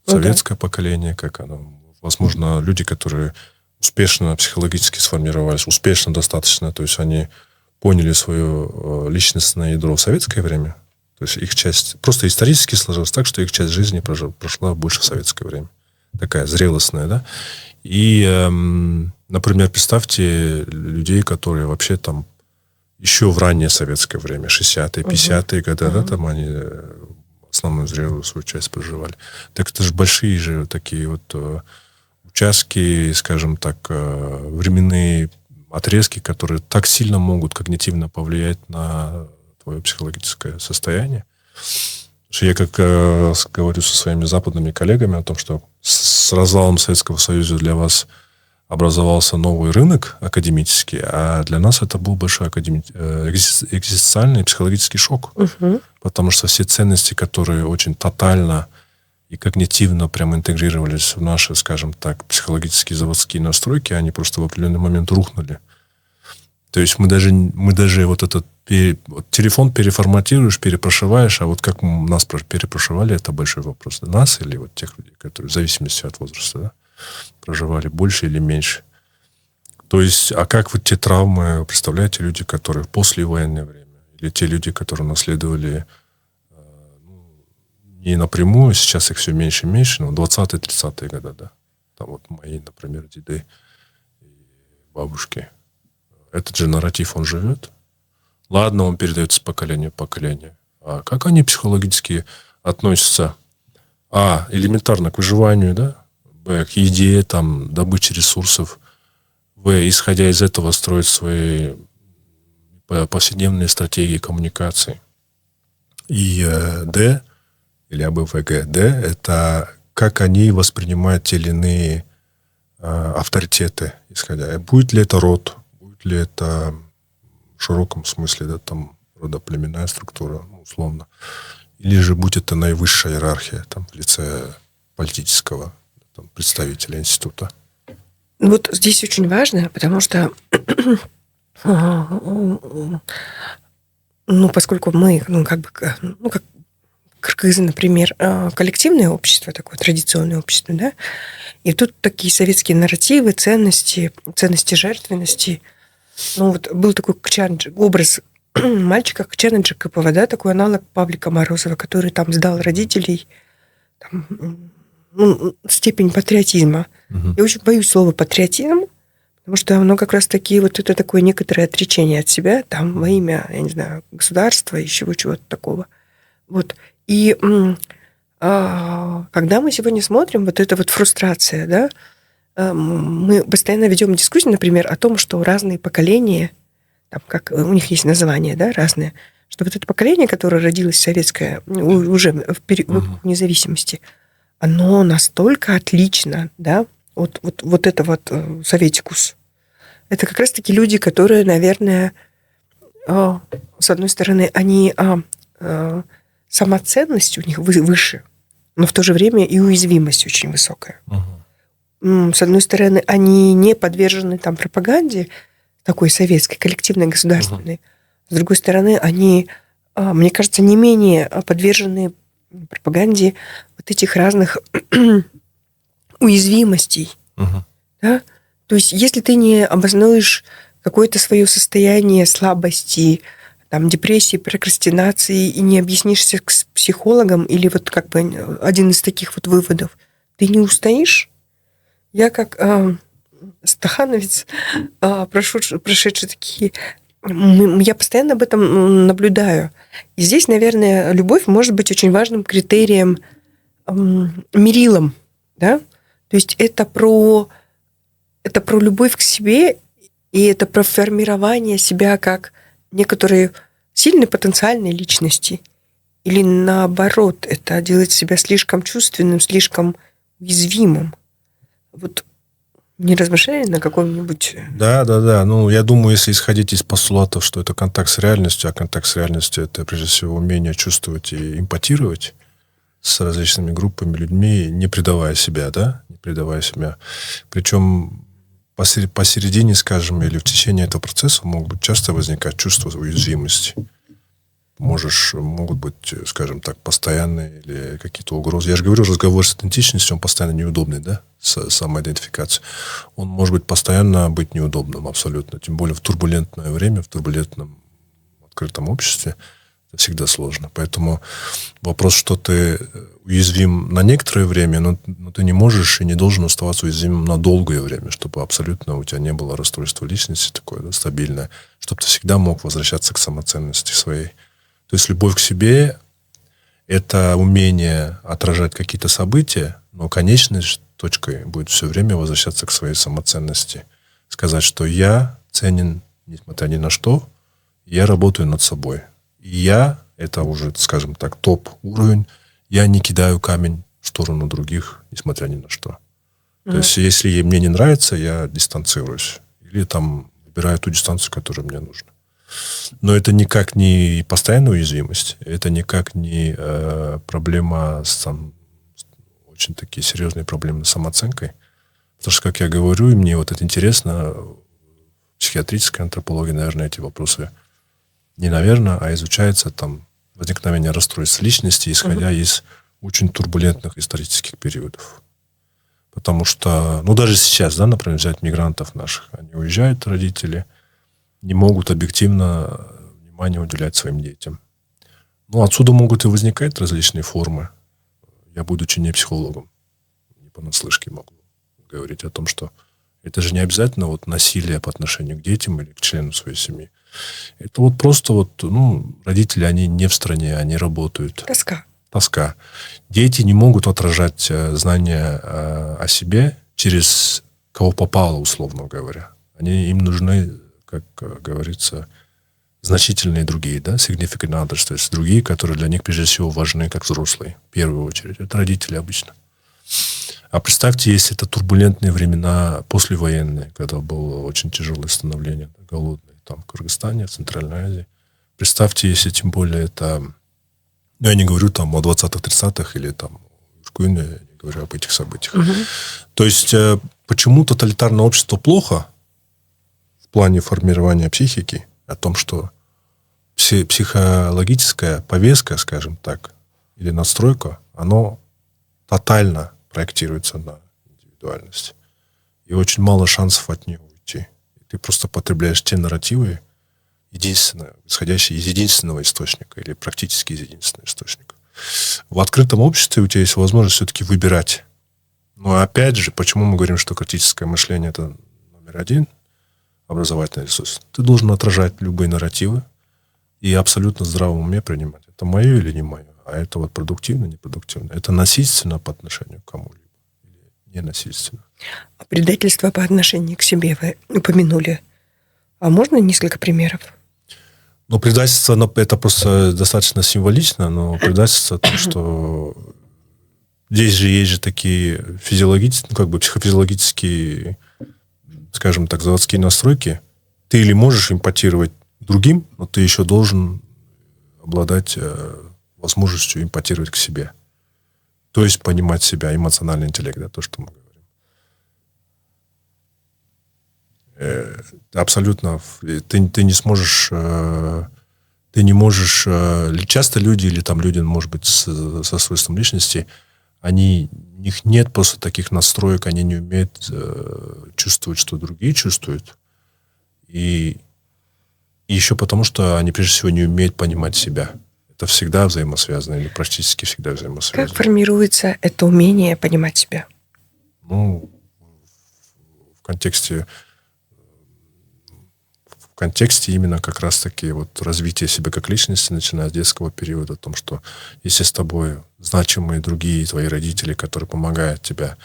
Советское поколение, как оно, возможно, люди, которые успешно психологически сформировались, успешно достаточно, то есть они поняли свое личностное ядро в советское время, то есть их часть, просто исторически сложилось так, что их часть жизни прошла больше в советское время. Такая зрелостная, да. И, например, представьте людей, которые вообще там еще в раннее советское время, 60-е, 50-е годы, да, там они основную зрелую свою часть проживали. Так это же большие же такие вот участки, скажем так, временные отрезки, которые так сильно могут когнитивно повлиять на твое психологическое состояние. Я как говорю со своими западными коллегами о том, что с развалом Советского Союза для вас образовался новый рынок академический, а для нас это был большой экзистенциальный психологический шок. Потому что все ценности, которые очень тотально и когнитивно прям интегрировались в наши, скажем так, психологические заводские настройки, они просто в определенный момент рухнули. То есть мы даже вот этот телефон переформатируешь, перепрошиваешь, а вот как нас перепрошивали, это большой вопрос. Нас или вот тех людей, которые в зависимости от возраста, да, проживали больше или меньше. То есть, а как вот те травмы, представляете, люди, которые в послевоенное время, или те люди, которые наследовали не напрямую, сейчас их все меньше и меньше, но 20-30-е годы, да. Там вот мои, например, деды и бабушки. Этот же нарратив, он живет. Ладно, он передается с поколения в поколение. А как они психологически относятся Элементарно к выживанию, да? Б, к еде, там, добыче ресурсов. В, исходя из этого, строить свои повседневные стратегии коммуникации. И Д, или АБВГ, Д, это как они воспринимают те или иные авторитеты, исходя. Будет ли это род, будет ли это в широком смысле, да, там, родоплеменная структура, условно. Или же будет это наивысшая иерархия, там, в лице политического там, представителя института. Вот здесь очень важно, потому что поскольку мы, как кыргызы, например, коллективное общество, такое традиционное общество, да, и тут такие советские нарративы, ценности жертвенности. Был такой образ мальчика Кчернеджикова, да, такой аналог Павлика Морозова, который там сдал родителей, там, степень патриотизма. Угу. Я очень боюсь слова патриотизм, потому что оно как раз-таки это такое некоторое отречение от себя, там, во имя, я не знаю, государства, еще чего-то такого. И когда мы сегодня смотрим, эта фрустрация, да, мы постоянно ведем дискуссию, например, о том, что разные поколения, там, как у них есть названия, да, разные, что это поколение, которое родилось советское, уже в период независимости, оно настолько отлично, да, советикус. Это как раз-таки люди, которые, наверное, с одной стороны, они самоценность у них выше, но в то же время и уязвимость очень высокая. С одной стороны, они не подвержены там пропаганде такой советской, коллективной, государственной. С другой стороны, они, мне кажется, не менее подвержены пропаганде этих разных уязвимостей. Да? То есть, если ты не обознаешь какое-то свое состояние слабости, там, депрессии, прокрастинации, и не объяснишься с психологом, или один из таких выводов, ты не устоишь. Я как стахановец, прошедший такие, я постоянно об этом наблюдаю. И здесь, наверное, любовь может быть очень важным критерием, мерилом, да? То есть это про любовь к себе, и это про формирование себя как некоторые сильные потенциальные личности. Или наоборот, это делать себя слишком чувственным, слишком уязвимым. Не размышляли на каком-нибудь... Да. Я думаю, если исходить из постулатов, что это контакт с реальностью, а контакт с реальностью — это, прежде всего, умение чувствовать и эмпатировать с различными группами, людьми, не предавая себя, да? Не предавая себя. Причем посередине, скажем, или в течение этого процесса могут часто возникать чувства уязвимости. Могут быть, скажем так, постоянные или какие-то угрозы. Я же говорю, разговор с идентичностью, он постоянно неудобный, да, с самоидентификацией. Он может быть постоянно быть неудобным абсолютно. Тем более в турбулентное время, в турбулентном открытом обществе это всегда сложно. Поэтому вопрос, что ты уязвим на некоторое время, но ты не можешь и не должен оставаться уязвимым на долгое время, чтобы абсолютно у тебя не было расстройства личности такое, да, стабильное, чтобы ты всегда мог возвращаться к самоценности своей. То есть любовь к себе – это умение отражать какие-то события, но конечной точкой будет все время возвращаться к своей самоценности. Сказать, что я ценен, несмотря ни на что, я работаю над собой. И я – это уже, скажем так, топ-уровень. Я не кидаю камень в сторону других, несмотря ни на что. То есть, если мне не нравится, я дистанцируюсь. Или там выбираю ту дистанцию, которая мне нужна. Но это никак не постоянная уязвимость, это никак не проблема очень такие серьезные проблемы с самооценкой. Потому что, как я говорю, и мне это интересно, в психиатрической антропологии, наверное, эти вопросы не наверное, а изучается там возникновение расстройств личности, исходя из очень турбулентных исторических периодов. Потому что, даже сейчас, да, например, взять мигрантов наших, они уезжают, родители, не могут объективно внимание уделять своим детям. Отсюда могут и возникать различные формы. Я, будучи не психологом, не понаслышке могу говорить о том, что это же не обязательно насилие по отношению к детям или к членам своей семьи. Это просто родители, они не в стране, они работают. Тоска. тоска. Дети не могут отражать знания о себе через кого попало, условно говоря. Им нужны, как говорится, значительные другие, да, significant others, то есть другие, которые для них, прежде всего, важны как взрослые, в первую очередь. Это родители обычно. А представьте, если это турбулентные времена послевоенные, когда было очень тяжелое становление, голодное, там, в Кыргызстане, в Центральной Азии. Представьте, если тем более это... Ну, я не говорю там о 20-30-х или там Иркуне, я не говорю об этих событиях. Угу. То есть, почему тоталитарное общество плохо в плане формирования психики, о том, что психологическая повестка, скажем так, или настройка, оно тотально проектируется на индивидуальность. И очень мало шансов от нее уйти. Ты просто потребляешь те нарративы, исходящие из единственного источника или практически из единственного источника. В открытом обществе у тебя есть возможность все-таки выбирать. Но опять же, почему мы говорим, что критическое мышление – это номер один образовательный ресурс? Ты должен отражать любые нарративы и абсолютно в здравом уме принимать. Это мое или не мое? А это вот продуктивно, непродуктивно. Это насильственно по отношению к кому-либо или ненасильственно? А предательство по отношению к себе вы упомянули. А можно несколько примеров? Ну, предательство, это просто достаточно символично, но предательство, то, что здесь же есть же такие физиологические, психофизиологические, скажем так, заводские настройки. Ты или можешь импотировать другим, но ты еще должен обладать возможностью импотировать к себе. То есть понимать себя, эмоциональный интеллект, да, то, что мы говорим. Абсолютно. Ты не сможешь... Ты не можешь... Часто люди, или там люди, может быть, со свойством личности, у них нет просто таких настроек, они не умеют чувствовать, что другие чувствуют. И еще потому, что они, прежде всего, не умеют понимать себя. Это всегда взаимосвязано, или практически всегда взаимосвязано. Как формируется это умение понимать себя? Ну, в контексте именно как раз-таки вот развития себя как личности, начиная с детского периода, о том, что если с тобой значимые другие твои родители, которые помогают тебе.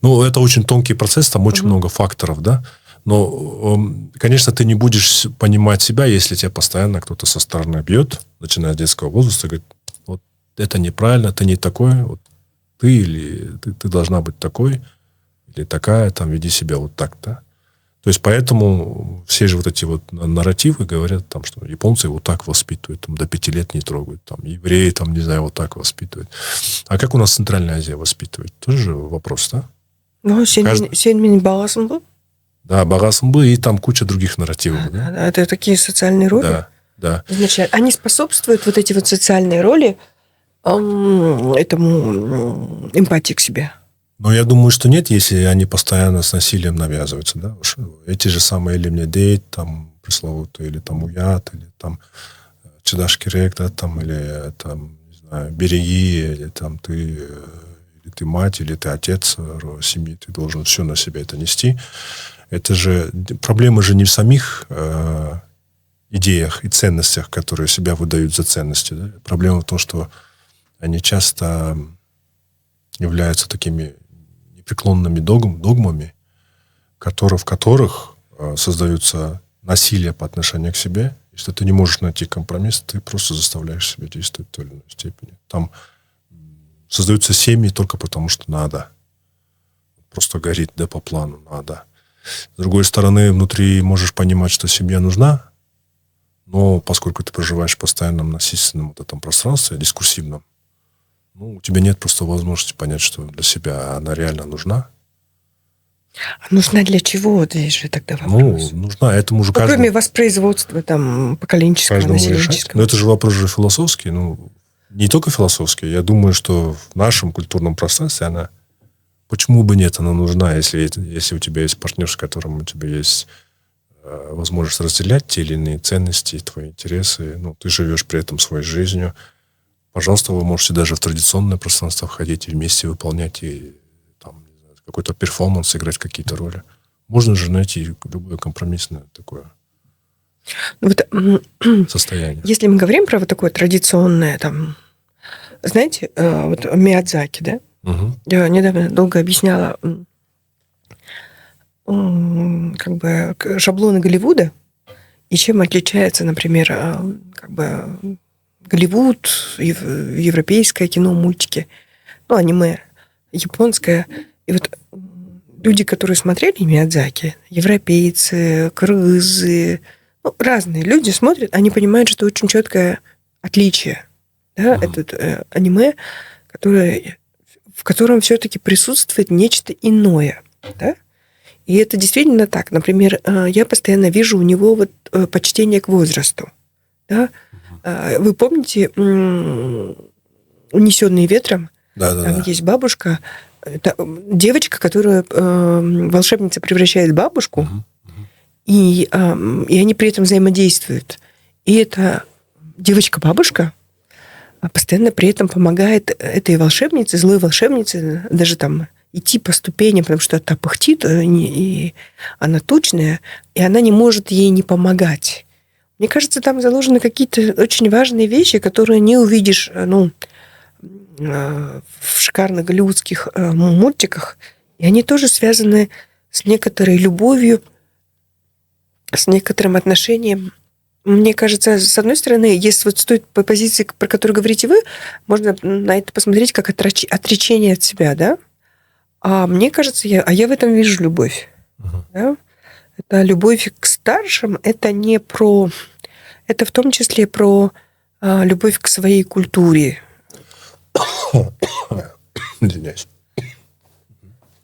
Ну, это очень тонкий процесс, там очень много факторов, да. Но, конечно, ты не будешь понимать себя, если тебя постоянно кто-то со стороны бьет, начиная с детского возраста, говорит, вот это неправильно, ты не такой, вот ты или ты должна быть такой, или такая, там, веди себя вот так, да. То есть, поэтому все же вот эти вот нарративы говорят, там, что японцы вот так воспитывают, там, до 5 лет не трогают, там, евреи, там, не знаю, вот так воспитывают. А как у нас Центральная Азия воспитывает? Тоже вопрос, да? Ну, сен баласын был? Да, баласын был, и там куча других нарративов. Да? Это такие социальные роли? Да. Изначально. Они способствуют, вот эти вот социальные роли, этому эмпатии к себе? Но я думаю, что нет, если они постоянно с насилием навязываются. Да? Эти же самые или мне дейт, там, пресловутые, или там уят, или там чедашки рек, да, там, или там, не знаю, береги, или там ты мать, или ты отец семьи, ты должен все на себя это нести. Это же проблема же не в самих идеях и ценностях, которые себя выдают за ценности. Да? Проблема в том, что они часто являются такими непреклонными догмами, в которых создаются насилие по отношению к себе. Если ты не можешь найти компромисс, ты просто заставляешь себя действовать в той или иной степени. Там создаются семьи только потому, что надо. Просто горит, да, по плану надо. С другой стороны, внутри можешь понимать, что семья нужна, но поскольку ты проживаешь в постоянном насильственном вот этом пространстве, дискурсивном, у тебя нет просто возможности понять, что для себя она реально нужна. А нужна для чего? Здесь же тогда вопрос. Нужна этому же каждому... Кроме воспроизводства там, поколенческого, населенческого. Но это же вопрос же философский. Не только философский. Я думаю, что в нашем культурном пространстве она... Почему бы нет, она нужна, если у тебя есть партнер, с которым у тебя есть возможность разделять те или иные ценности, твои интересы. Ты живешь при этом своей жизнью. Пожалуйста, вы можете даже в традиционное пространство входить и вместе выполнять и там, не знаю, какой-то перформанс, играть какие-то роли. Можно же найти любое компромиссное такое состояние. Если мы говорим про вот такое традиционное там, знаете, вот Миядзаки, да? Мгм. Я недавно долго объясняла как бы шаблоны Голливуда и чем отличается, например, как бы Голливуд, европейское кино, мультики, ну, аниме, японское. И вот люди, которые смотрели Миядзаки, европейцы, кыргызы, ну, разные люди смотрят, они понимают, что очень четкое отличие. Да, это аниме, в котором все-таки присутствует нечто иное. Да? И это действительно так. Например, я постоянно вижу у него вот почтение к возрасту. Да? Вы помните «Унесенные ветром»? Там есть бабушка, девочка, которая волшебница превращает в бабушку, и они при этом взаимодействуют. И эта девочка-бабушка постоянно при этом помогает этой волшебнице, злой волшебнице, даже там идти по ступеням, потому что та пыхтит, и она тучная, и она не может ей не помогать. Мне кажется, там заложены какие-то очень важные вещи, которые не увидишь, в шикарных голливудских мультиках, и они тоже связаны с некоторой любовью, с некоторым отношением. Мне кажется, с одной стороны, если вот стоит по позиции, про которую говорите вы, можно на это посмотреть как отречение от себя, да? А мне кажется, я в этом вижу любовь. Да? Это любовь к старшим, это не про... Это в том числе про любовь к своей культуре. Извиняюсь.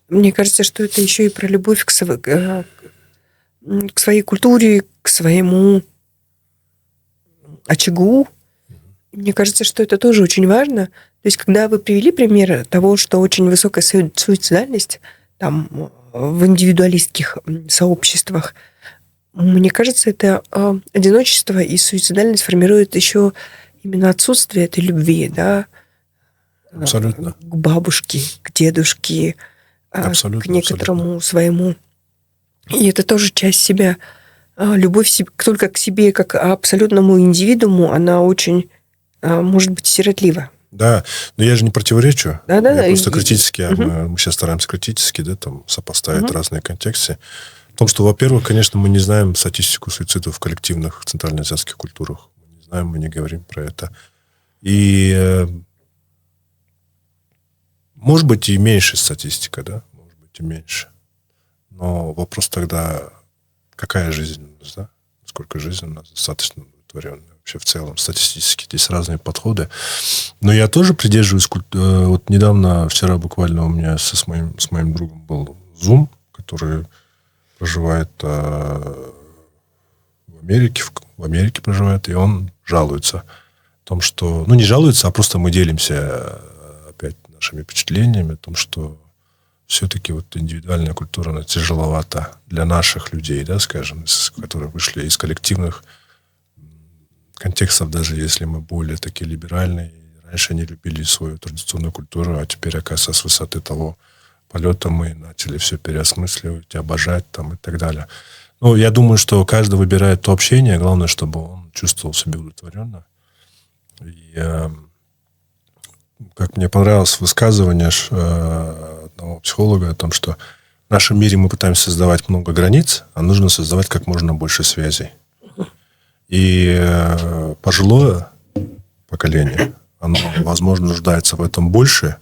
Мне кажется, что это еще и про любовь к своей культуре, к своему очагу. Мне кажется, что это тоже очень важно. То есть, когда вы привели пример того, что очень высокая суицидальность там, в индивидуалистских сообществах, мне кажется, это одиночество и суицидальность формирует еще именно отсутствие этой любви, да, Абсолютно. к бабушке, к дедушке, Абсолютно, к некоторому своему. И это тоже часть себя. Любовь только к себе, как к абсолютному индивидууму, она очень, может быть, сиротлива. Да, но я же не противоречу. Да, я просто критически, Угу. мы сейчас стараемся критически, да, там, сопоставить разные контексты. В том, что, во-первых, конечно, мы не знаем статистику суицидов в коллективных центральноазиатских культурах. Мы не знаем, мы не говорим про это. И может быть и меньше статистика, да, может быть и меньше. Но вопрос тогда, какая жизнь у нас, да? Сколько жизни у нас достаточно удовлетворенная. Вообще в целом статистически здесь разные подходы. Но я тоже придерживаюсь... Вот недавно, вчера буквально у меня с моим другом был Zoom, который проживает в Америке проживает, и он жалуется о том, что... Ну, не жалуется, а просто мы делимся опять нашими впечатлениями о том, что все-таки вот индивидуальная культура, она тяжеловата для наших людей, да, скажем, которые вышли из коллективных контекстов, даже если мы более такие либеральные. Раньше не любили свою традиционную культуру, а теперь, оказывается, с высоты того полета мы начали все переосмысливать, обожать там и так далее. Ну, я думаю, что каждый выбирает то общение, главное, чтобы он чувствовал себя удовлетворенно. И как мне понравилось высказывание одного психолога о том, что в нашем мире мы пытаемся создавать много границ, а нужно создавать как можно больше связей. И пожилое поколение, оно, возможно, нуждается в этом больше,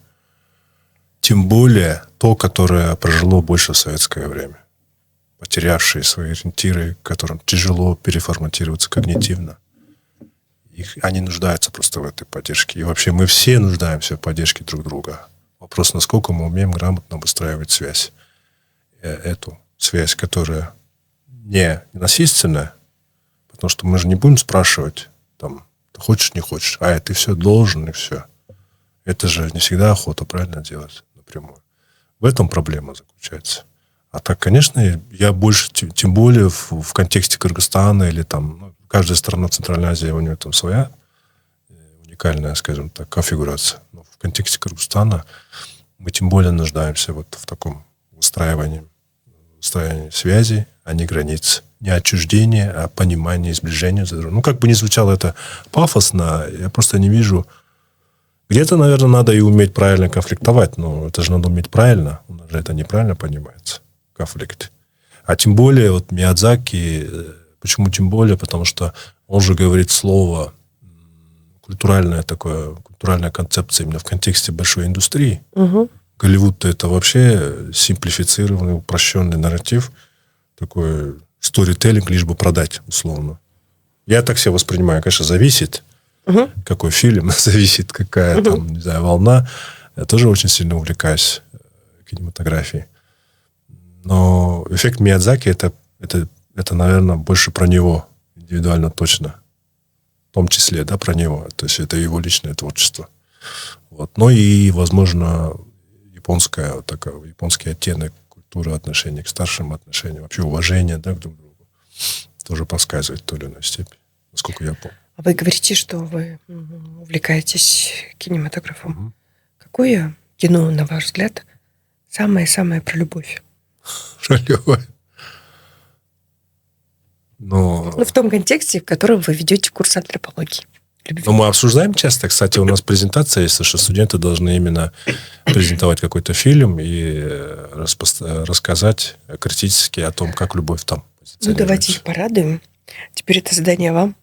тем более то, которое прожило больше в советское время. Потерявшие свои ориентиры, которым тяжело переформатироваться когнитивно. Они нуждаются просто в этой поддержке. И вообще мы все нуждаемся в поддержке друг друга. Вопрос, насколько мы умеем грамотно выстраивать связь. Эту связь, которая не насильственная, потому что мы же не будем спрашивать, там, ты хочешь, не хочешь, ты все должен, и все. Это же не всегда охота, правильно, делать напрямую. В этом проблема заключается. А так, конечно, я больше, тем более в контексте Кыргызстана или там, каждая страна Центральной Азии, у нее там своя уникальная, скажем так, конфигурация. Но в контексте Кыргызстана мы тем более нуждаемся вот в таком выстраивании связей, а не границ. Не отчуждение, а понимание, сближение. Ну, как бы ни звучало это пафосно, я просто не вижу, Где-то, наверное, надо и уметь правильно конфликтовать, но это же надо уметь правильно. У нас же это неправильно понимается, конфликт. А тем более, вот Миядзаки, почему тем более? Потому что он же говорит слово культуральная концепция именно в контексте большой индустрии. Угу. Голливуд это вообще симплифицированный, упрощенный нарратив, такой сторителлинг, лишь бы продать, условно. Я так себя воспринимаю. Конечно, зависит, какой фильм, зависит, какая там, не знаю, волна. Я тоже очень сильно увлекаюсь кинематографией. Но эффект Миядзаки это, наверное, больше про него, индивидуально точно. В том числе, да, про него. То есть это его личное творчество. Вот. Ну и, возможно, японский оттенок культуры, отношения к старшим, отношения, вообще уважение, да, к друг другу, тоже подсказывает в той или иной степени, насколько я помню. А вы говорите, что вы увлекаетесь кинематографом. Какое кино, на ваш взгляд, самое-самое про любовь? Шалевая. Но... в том контексте, в котором вы ведете курс антропологии. Любви. Но мы обсуждаем часто. Кстати, у нас презентация есть, что студенты должны именно презентовать какой-то фильм и рассказать критически о том, как любовь там позиционируется. Ну, давайте их порадуем. Теперь это задание вам.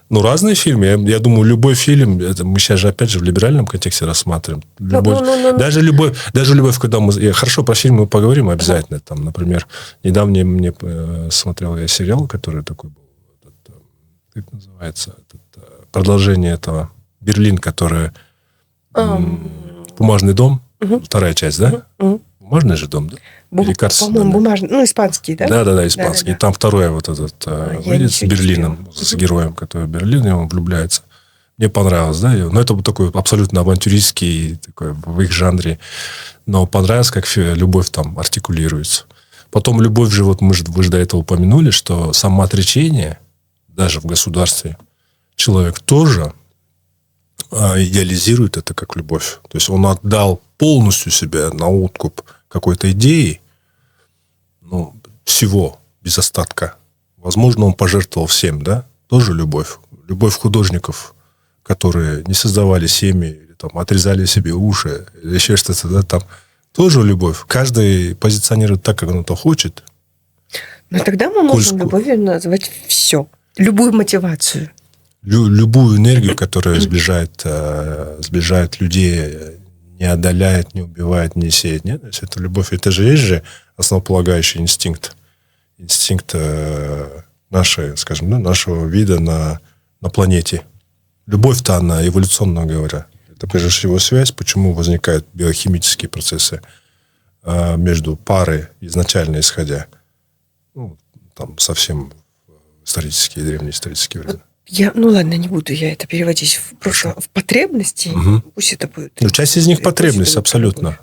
Ну, разные фильмы. Я думаю, любой фильм, это мы сейчас же, опять же, в либеральном контексте рассматриваем. Даже любовь, когда мы... Хорошо, про фильм мы поговорим обязательно. Там, например, недавно мне смотрел я сериал, который такой был. Как называется? Продолжение этого. Берлин, который... Бумажный дом. Вторая часть, да? Бумажный же дом, да? По-моему, бумажный. Ну, испанский, да? Да, испанский. Да. И там второй вот этот выйдет с Берлином, с героем, который в Берлине, он влюбляется. Мне понравилось, да? Но это был такой абсолютно авантюристский, такой, в их жанре. Но понравилось, как любовь там артикулируется. Потом любовь же, вот вы же до этого упомянули, что самоотречение, даже в государстве, человек тоже идеализирует это как любовь. То есть он отдал полностью себя на откуп какой-то идеи, ну, всего, без остатка. Возможно, он пожертвовал всем, да? Тоже любовь. Любовь художников, которые не создавали семьи, или там отрезали себе уши, или еще что-то, да, там тоже любовь. Каждый позиционирует так, как он это хочет. Но тогда мы можем любовью назвать все. Любую мотивацию. Любую энергию, которая сближает людей, не отдаляет, не убивает, не сеет. Нет? То есть это любовь. Это же есть же основополагающий инстинкт. Инстинкт нашего вида на планете. Любовь-то она, эволюционно говоря, это прежде всего связь. Почему возникают биохимические процессы между парой, изначально исходя, ну, там совсем исторические, древнеисторические времена. Ладно, не буду я это переводить просто в потребности. Пусть это будет. Ну, часть из них потребность, абсолютно.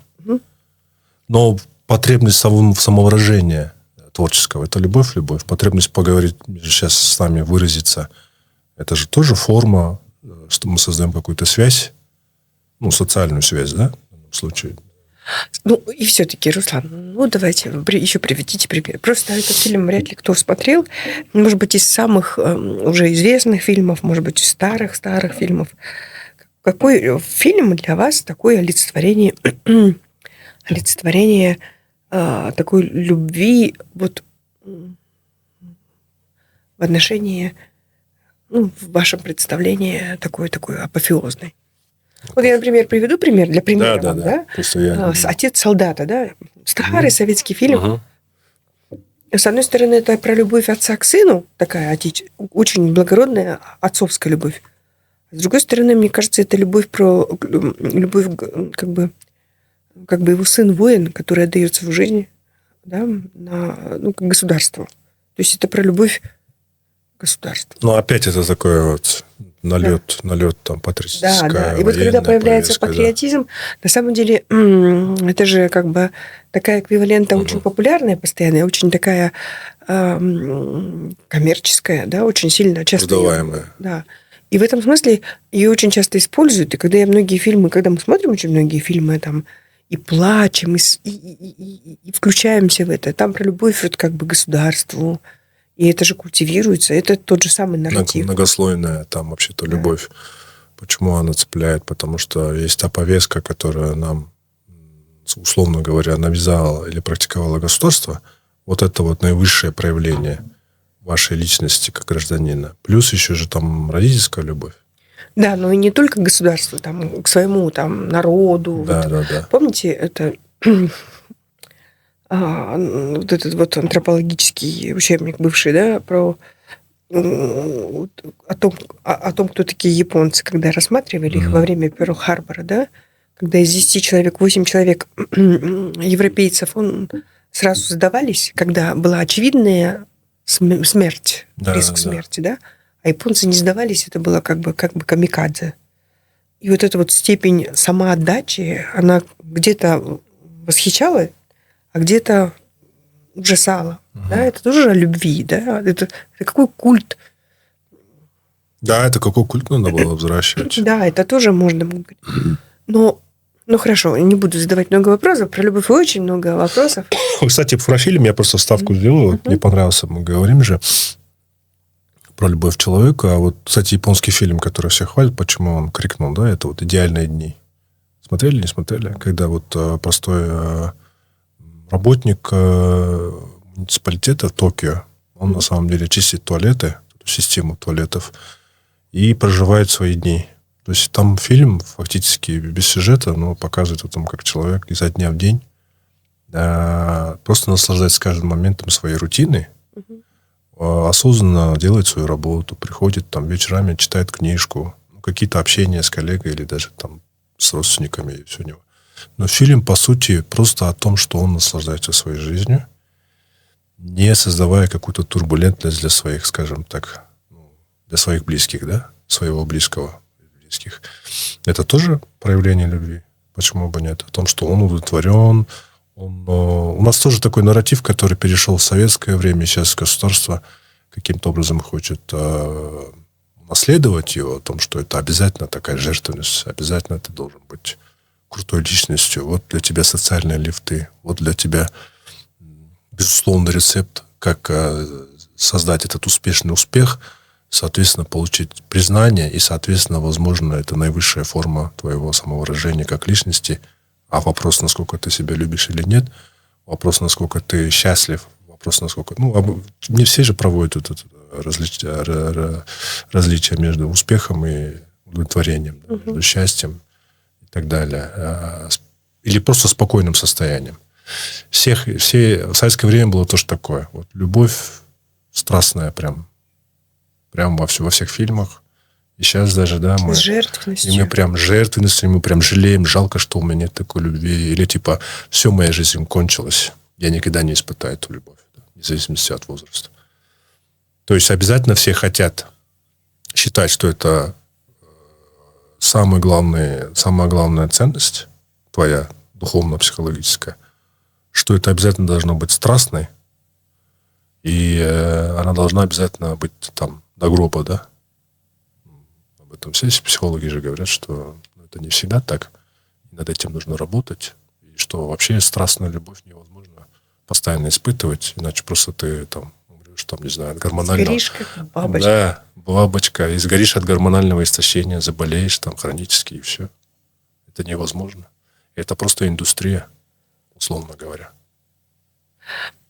Но потребность самовыражения творческого – это любовь. Потребность поговорить сейчас с нами, выразиться – это же тоже форма, что мы создаем какую-то связь, ну, социальную связь, да, в данном случае. Ну, и все-таки, Руслан, давайте еще приведите пример. Просто этот фильм вряд ли кто смотрел. Может быть, из самых уже известных фильмов, может быть, из старых фильмов. Какой фильм для вас такое олицетворение такой любви вот в отношении, в вашем представлении такой апофеозный? Вот я, например, приведу пример для примера. Да? «Отец солдата», да? Старый советский фильм. С одной стороны, это про любовь отца к сыну, такая очень благородная отцовская любовь. С другой стороны, мне кажется, это любовь как бы его сын воин, который отдается в жизни, да, к государству. То есть это про любовь к государству. Ну, опять это такое вот налет там патриотическое. Да. И вот когда появляется патриотизм, на самом деле это же как бы такая эквивалента очень популярная, постоянная, очень такая коммерческая, да, очень сильно часто. Продаваемая. Да. И в этом смысле ее очень часто используют. И когда мы смотрим очень многие фильмы, там, и плачем, и включаемся в это, там про любовь вот как бы к государству. И это же культивируется. Это тот же самый нарратив. Многослойная там вообще-то любовь. Почему она цепляет? Потому что есть та повестка, которая нам, условно говоря, навязало или практиковало государство. Вот это вот наивысшее проявление вашей личности как гражданина. Плюс еще же там родительская любовь. Да, но и не только к государству, там, к своему там, народу. Да, вот. да, да. Помните, это вот этот вот антропологический учебник бывший, да, про о том, кто такие японцы, когда рассматривали их во время Пёрл-Харбора, да, когда из 10 человек, 8 человек европейцев сразу сдавались, когда была очевидная смерть, риск смерти, да, а японцы не сдавались, это было как бы камикадзе. И вот эта вот степень самоотдачи, она где-то восхищала, а где-то ужасала. Да? Это тоже о любви. Да? Это какой культ. Да, это какой культ надо было взращивать. Да, это тоже можно говорить. Но, ну хорошо, не буду задавать много вопросов. Про любовь очень много вопросов. Кстати, про фильм я просто вставку сделаю. Вот мне понравился, мы говорим же про любовь человека. А вот, кстати, японский фильм, который всех хвалит, почему он крикнул, да, это вот «Идеальные дни». Смотрели, не смотрели? Когда вот простой работник муниципалитета Токио, он на самом деле чистит туалеты, систему туалетов, и проживает свои дни. То есть там фильм фактически без сюжета, но показывает о том, как человек изо дня в день просто наслаждается каждым моментом своей рутины, осознанно делает свою работу, приходит там вечерами, читает книжку, какие-то общения с коллегой или даже там с родственниками и все у него. Но фильм, по сути, просто о том, что он наслаждается своей жизнью, не создавая какую-то турбулентность для своих, скажем так, для своих близких, да, своего близкого, близких. Это тоже проявление любви. Почему бы нет? О том, что он удовлетворен. У нас тоже такой нарратив, который перешел в советское время, сейчас государство каким-то образом хочет наследовать его, о том, что это обязательно такая жертвенность, обязательно ты должен быть крутой личностью. Вот для тебя социальные лифты, вот для тебя безусловный рецепт, как создать этот успешный успех, соответственно, получить признание и, соответственно, возможно, это наивысшая форма твоего самовыражения как личности. А вопрос, насколько ты себя любишь или нет, вопрос, насколько ты счастлив, вопрос, насколько... не все же проводят это различия между успехом и удовлетворением, между счастьем и так далее. Или просто спокойным состоянием. В советское время было тоже такое. Вот любовь страстная прям во всех фильмах. И сейчас даже, да, мы... С жертвенностью. И мы прям жертвенностью, мы прям жалеем, жалко, что у меня нет такой любви. Или типа, все, моя жизнь кончилась. Я никогда не испытаю эту любовь. Да, вне зависимости от возраста. То есть обязательно все хотят считать, что это самая главная ценность твоя, духовно-психологическая, что это обязательно должно быть страстной, и она должна обязательно быть там до гроба, да? Об этом все психологи же говорят, что это не всегда так. Над этим нужно работать. И что вообще страстную любовь невозможно постоянно испытывать, иначе просто ты там умрешь, там, не знаю, от гормонального... Сгоришь, как бабочка. Да, бабочка. И сгоришь от гормонального истощения, заболеешь там хронически, и все. Это невозможно. Это просто индустрия, условно говоря.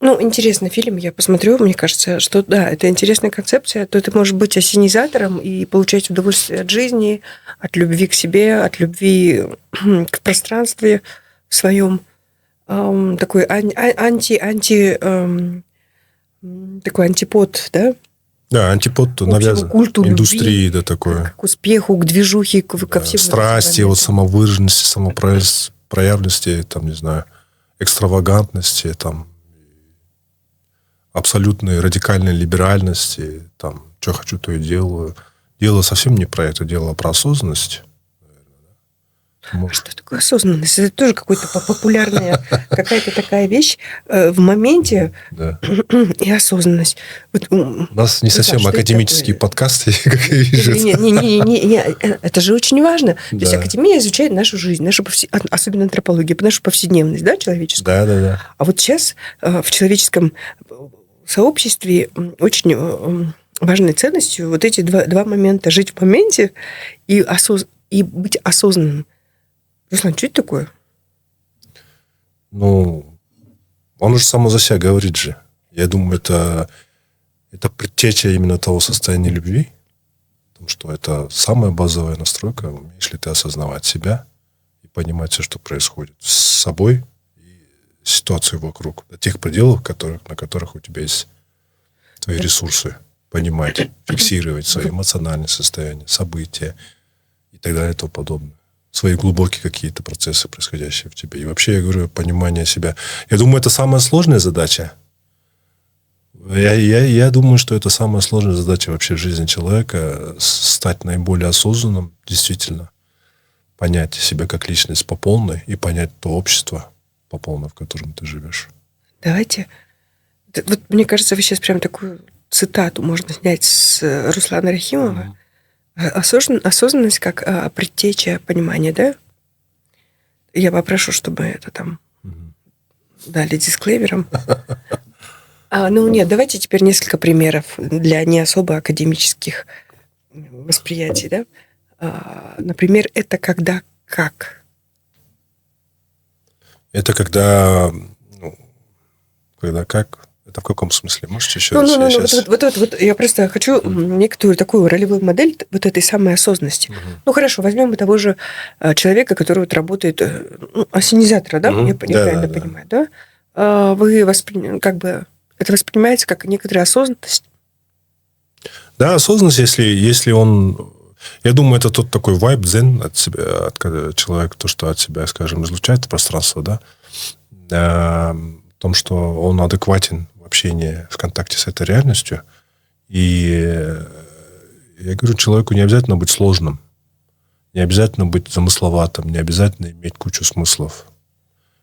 Интересный фильм, я посмотрю, мне кажется, что да, это интересная концепция, то ты можешь быть ассенизатором и получать удовольствие от жизни, от любви к себе, от любви к пространству своем, такой такой антипод, да? Да, антипод навязан культу индустрии, любви, да, такое. к успеху, к движухе, ко всему. Страсти, вот самовыраженности, самопроявленности, там, не знаю, экстравагантности, там, абсолютной радикальной либеральности, там, что хочу, то и делаю. Дело совсем не про это, дело про осознанность. Что такое осознанность? Это тоже популярная какая-то такая вещь в моменте, да. И осознанность. У нас не совсем академические подкасты, как я вижу. Не, это же очень важно. То есть академия изучает нашу жизнь, особенно антропологию, нашу повседневность, да, человеческую. Да. А вот сейчас в человеческом сообществе очень важной ценностью вот эти два момента. Жить в моменте и быть осознанным. Руслан, что это такое? Ну, он уже само за себя говорит же. Я думаю, это предтеча именно того состояния любви. Потому что это самая базовая настройка. Умеешь ли ты осознавать себя и понимать все, что происходит с собой и ситуацию вокруг. До тех пределов, на которых у тебя есть твои ресурсы. Понимать, фиксировать свое эмоциональное состояние, события и так далее и тому подобное. Свои глубокие какие-то процессы, происходящие в тебе. И вообще, я говорю, понимание себя. Я думаю, это самая сложная задача. Я думаю, что это самая сложная задача вообще в жизни человека. Стать наиболее осознанным, действительно. Понять себя как личность по полной и понять то общество по полной, в котором ты живешь. Давайте. Вот мне кажется, вы сейчас прям такую цитату можно снять с Руслана Рахимова. Осознанность как предтеча понимания, да? Я попрошу, чтобы это там дали дисклеймером. Ну нет, давайте теперь несколько примеров для не особо академических восприятий, да? Например, это когда как? Это когда как? Это в каком смысле? Можете еще раз? Вот я просто хочу некоторую такую ролевую модель вот этой самой осознанности. Ну, хорошо, возьмем того же человека, который вот работает, ассенизатора, да? Я правильно понимаю, да? Вы это воспринимаете как некоторая осознанность? Да, осознанность, если он... Я думаю, это тот такой вайб, дзен от себя, когда человек то, что от себя, скажем, излучает в пространство, да? В том, что он адекватен в общении, в контакте с этой реальностью. И я говорю, человеку не обязательно быть сложным, не обязательно быть замысловатым, не обязательно иметь кучу смыслов.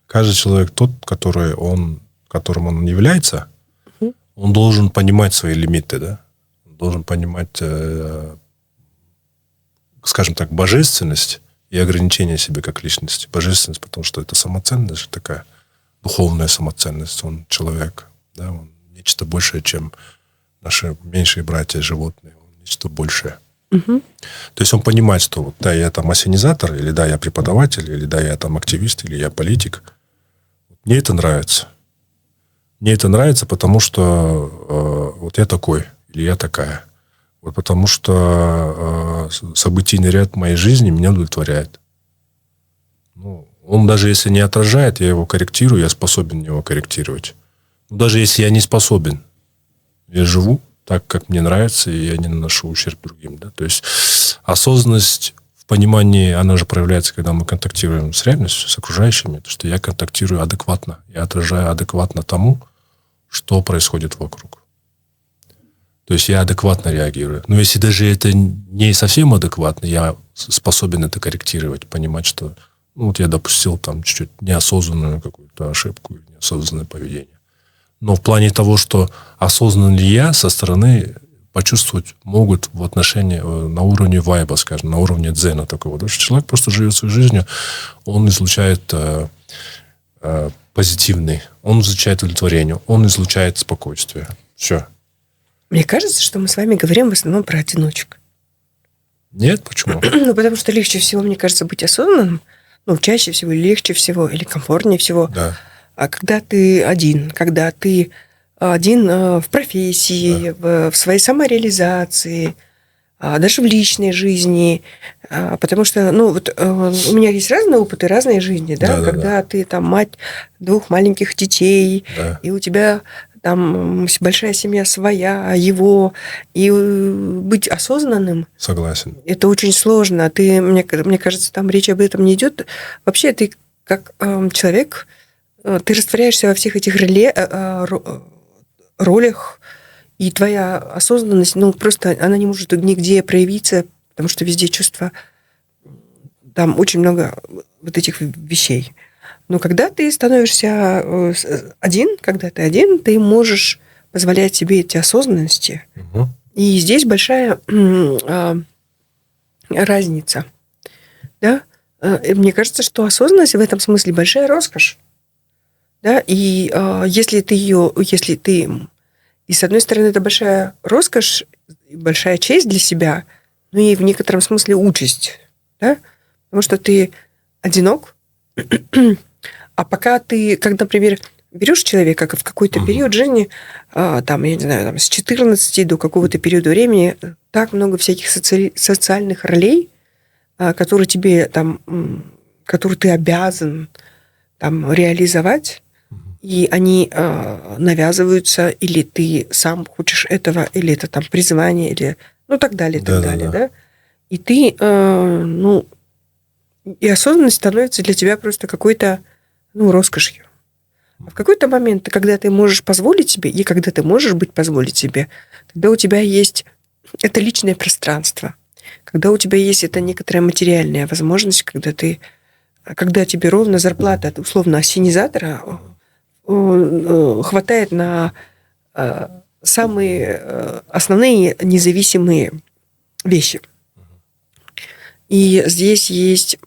Каждый человек тот, которым он является, он должен понимать свои лимиты, да? Он должен понимать, скажем так, божественность и ограничение себя как личности. Божественность, потому что это самоценность же такая. Духовная самоценность, он человек, да, он нечто большее, чем наши меньшие братья животные, он нечто большее. То есть он понимает, что вот, да, я там ассенизатор, или да, я преподаватель, или да, я там активист, или я политик. Мне это нравится. Мне это нравится, потому что вот я такой, или я такая. Вот потому что событийный ряд моей жизни меня удовлетворяет. Он даже если не отражает, я его корректирую, я способен его корректировать. Но даже если я не способен, я живу так, как мне нравится, и я не наношу ущерб другим. Да? То есть осознанность в понимании, она же проявляется, когда мы контактируем с реальностью, с окружающими, потому что я контактирую адекватно, я отражаю адекватно тому, что происходит вокруг. То есть я адекватно реагирую. Но если даже это не совсем адекватно, я способен это корректировать, понимать, что вот я допустил там чуть-чуть неосознанную какую-то ошибку, неосознанное поведение. Но в плане того, что осознан ли я, со стороны почувствовать могут в отношении, на уровне вайба, скажем, на уровне дзена такого. Потому что человек просто живет своей жизнью, он излучает позитивный, он излучает удовлетворение, он излучает спокойствие. Все. Мне кажется, что мы с вами говорим в основном про одиночек. Нет, почему? Потому что легче всего, мне кажется, быть осознанным, чаще всего, легче всего или комфортнее всего. Да. А когда ты один в профессии, в своей самореализации, даже в личной жизни. Потому что, у меня есть разные опыты, разные жизни, да? Когда ты там мать 2 маленьких детей, и у тебя там большая семья своя, его, и быть осознанным. Согласен. Это очень сложно. Мне кажется, там речь об этом не идет. Вообще, ты как человек, ты растворяешься во всех этих ролях, и твоя осознанность, просто она не может нигде проявиться, потому что везде чувства, там очень много вот этих вещей. Но когда ты становишься один, ты можешь позволять себе эти осознанности. Угу. И здесь большая разница. Да? Мне кажется, что осознанность в этом смысле большая роскошь. Да? И если ты, и с одной стороны, это большая роскошь, большая честь для себя, но и в некотором смысле участь, да? Потому что ты одинок, а пока ты, как, например, берешь человека в какой-то период жизни, там, я не знаю, там, с 14 до какого-то периода времени, так много всяких социальных ролей, которые тебе там, которые ты обязан там реализовать, и они навязываются, или ты сам хочешь этого, или это там призвание, или ну так далее, так далее, да? И ты, и осознанность становится для тебя просто какой-то, роскошью. А в какой-то момент, когда ты можешь позволить себе, и когда ты можешь позволить себе, когда у тебя есть это личное пространство, когда у тебя есть эта некоторая материальная возможность, когда тебе ровно зарплата, условно, ассенизатора хватает на самые основные независимые вещи. И здесь есть,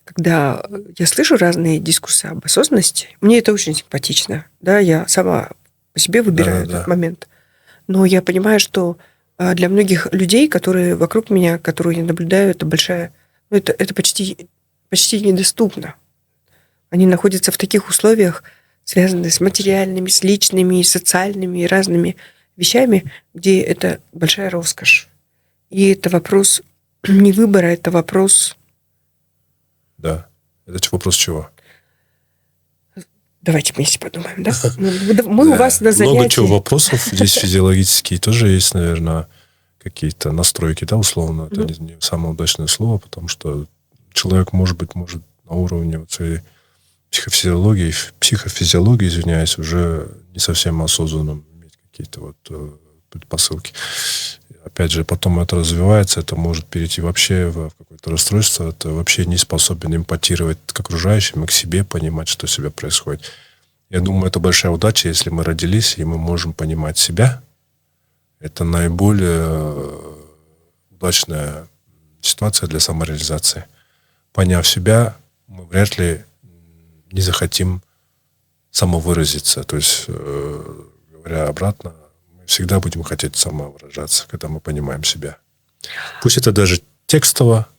когда я слышу разные дискурсы об осознанности, мне это очень симпатично. Да, я сама по себе выбираю этот момент. Но я понимаю, что для многих людей, которые вокруг меня, которые я наблюдаю, это большая... это почти недоступно. Они находятся в таких условиях, связанных с материальными, с личными, социальными и разными вещами, где это большая роскошь. И это вопрос не выбора, это вопрос... Да. Это вопрос чего? Давайте вместе подумаем, да? Мы у вас на занятии... Много чего вопросов. Здесь физиологические тоже есть, наверное, какие-то настройки, да, условно. Это не самое удачное слово, потому что человек, может на уровне своей психофизиологии, извиняюсь, уже не совсем осознанным иметь какие-то предпосылки. Опять же, потом это развивается, это может перейти вообще в какое-то расстройство, это вообще не способен эмпатировать к окружающим и к себе, понимать, что с себя происходит. Я думаю, это большая удача, если мы родились, и мы можем понимать себя. Это наиболее удачная ситуация для самореализации. Поняв себя, мы вряд ли не захотим самовыразиться. То есть, говоря обратно, мы всегда будем хотеть самовыражаться, когда мы понимаем себя. Пусть это даже текстово.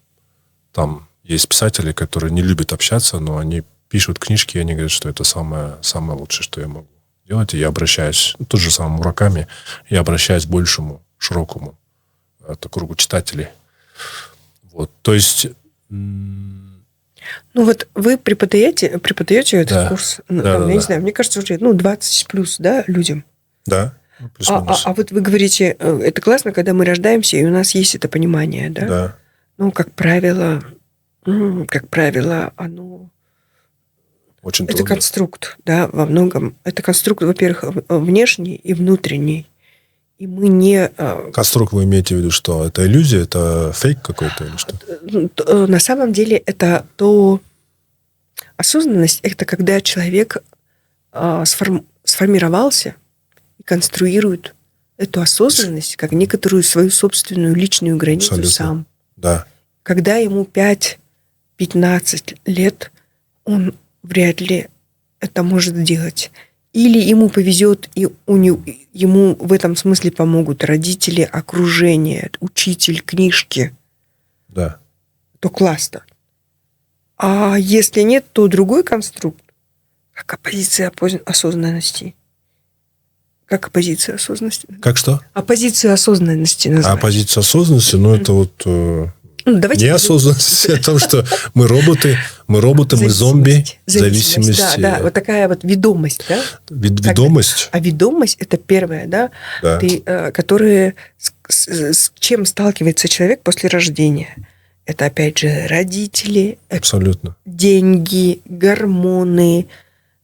Там есть писатели, которые не любят общаться, но они пишут книжки, и они говорят, что это самое лучшее, что я могу делать. И я обращаюсь, тот же самый Мураками, я обращаюсь к большему, широкому кругу читателей. Вот. То есть... вы преподаете этот курс, я не знаю, мне кажется, уже 20 плюс, да, людям. Да. А вот вы говорите, это классно, когда мы рождаемся, и у нас есть это понимание, да? Да. Как правило, оно... Очень это трудно. конструкт, да, во многом. Это конструкт, во-первых, внешний и внутренний. И мы не... Конструкт вы имеете в виду, что это иллюзия, это фейк какой-то или что? На самом деле это осознанность, это когда человек сформировался и конструирует эту осознанность как некоторую свою собственную личную границу абсолютно. Сам. Да. Когда ему 5-15 лет, он вряд ли это может сделать. Или ему повезет, и ему в этом смысле помогут родители, окружение, учитель, книжки. Да. То классно. А если нет, то другой конструкт, как оппозиция осознанности. Как оппозиция осознанности? Как что? Оппозиция осознанности называется. Оппозиция осознанности, это... Неосознанность о том, что мы роботы, мы зомби, зависимость. Да, вот такая вот ведомость, да? Ведомость? А ведомость – это первое, да? С чем сталкивается человек после рождения. Это, опять же, родители, абсолютно. Деньги, гормоны,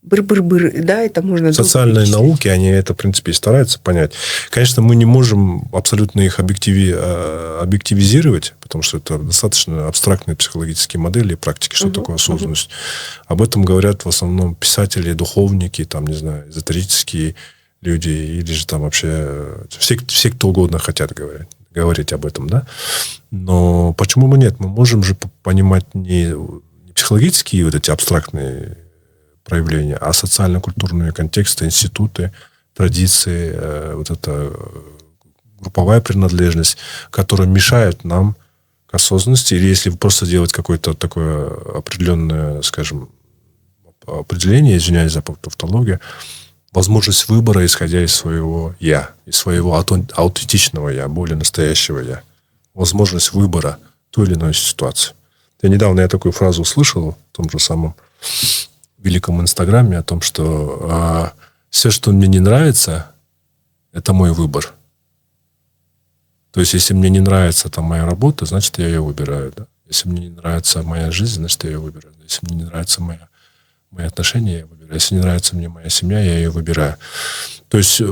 быр-быр-быр, да, это можно... Социальные науки, они это, в принципе, и стараются понять. Конечно, мы не можем абсолютно их объективизировать, потому что это достаточно абстрактные психологические модели и практики, что такое осознанность. Об этом говорят в основном писатели, духовники, там, не знаю, эзотерические люди, или же там вообще все кто угодно хотят говорить об этом, да. Но почему бы нет? Мы можем же понимать не психологические вот эти абстрактные проявления, а социально-культурные контексты, институты, традиции, вот это групповая принадлежность, которые мешают нам к осознанности, или если просто делать какое-то такое определенное, скажем, определение, извиняюсь за тавтологию, возможность выбора, исходя из своего «я», из своего аутентичного «я», более настоящего «я». Возможность выбора той или иной ситуации. Недавно такую фразу услышал в том же самом великом Инстаграме о том, что все, что мне не нравится, это мой выбор. То есть, если мне не нравится там моя работа, значит, я ее выбираю. Да? Если мне не нравится моя жизнь, значит, я ее выбираю. Если мне не нравятся мои отношения, я ее выбираю. Если не нравится мне моя семья, я ее выбираю. То есть,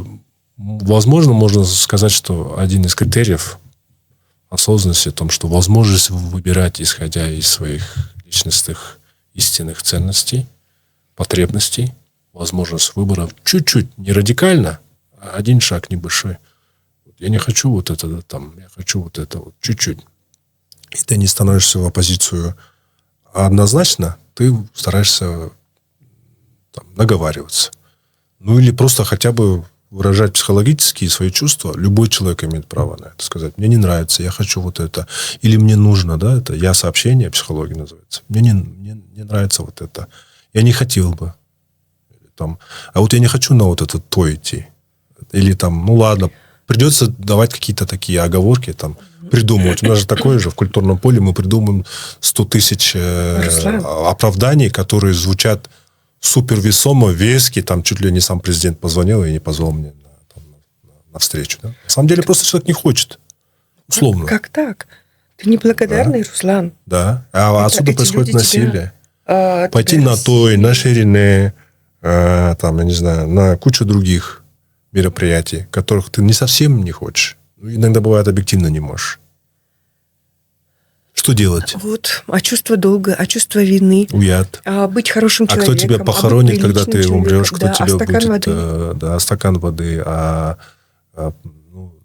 возможно, можно сказать, что один из критериев осознанности в том, что возможность выбирать, исходя из своих личностных истинных ценностей, потребностей, возможность выбора чуть-чуть, не радикально, а один шаг небольшой. Я не хочу вот это, да, там, я хочу вот это, вот, чуть-чуть. И ты не становишься в оппозицию однозначно, ты стараешься там, договариваться. Ну, или просто хотя бы выражать психологически свои чувства. Любой человек имеет право на это сказать. Мне не нравится, я хочу вот это. Или мне нужно, да, это я-сообщение, психология называется. Мне не нравится вот это. Я не хотел бы. Там, а вот я не хочу на вот это то идти. Или там, ну ладно, придется давать какие-то такие оговорки, там, придумывать. У нас же такое же в культурном поле, мы придумаем 100 тысяч оправданий, которые звучат супервесомо, вески, там чуть ли не сам президент позвонил и не позвал мне на встречу. Да? На самом деле просто человек не хочет. Условно. Как так? Ты неблагодарный, да. Руслан. Да. А отсюда происходит насилие. Пойти на той, на Ширине, там, я не знаю, на кучу других мероприятий, которых ты не совсем не хочешь. Иногда бывает объективно не можешь. Что делать? Вот, а чувство долга, а чувство вины. Уят. А быть хорошим человеком. А кто тебя похоронит, когда ты умрешь? Кто да, тебя стакан будет... воды. Да, стакан воды.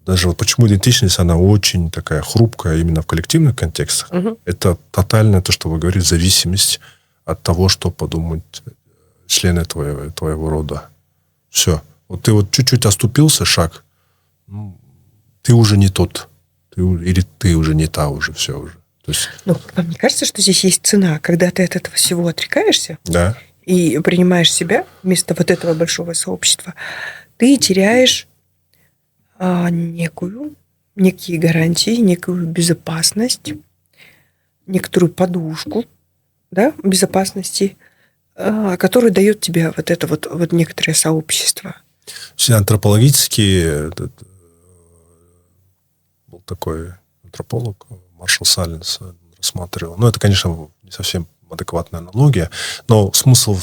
Даже вот почему идентичность, она очень такая хрупкая именно в коллективных контекстах. Угу. Это тотальное, то, что вы говорите, зависимость от того, что подумают члены твоего рода. Все. Вот ты вот чуть-чуть оступился, шаг, ты уже не тот. Или ты уже не та уже, все уже. То есть... Ну, мне кажется, что здесь есть цена, когда ты от этого всего отрекаешься, да. И принимаешь себя вместо вот этого большого сообщества, ты теряешь некие гарантии, некую безопасность, некоторую подушку, да, безопасности, которую дает тебе вот это вот некоторое сообщество. Антропологически был такой антрополог Маршал Саллинс рассматривал. Ну, это, конечно, не совсем адекватная аналогия, но смысл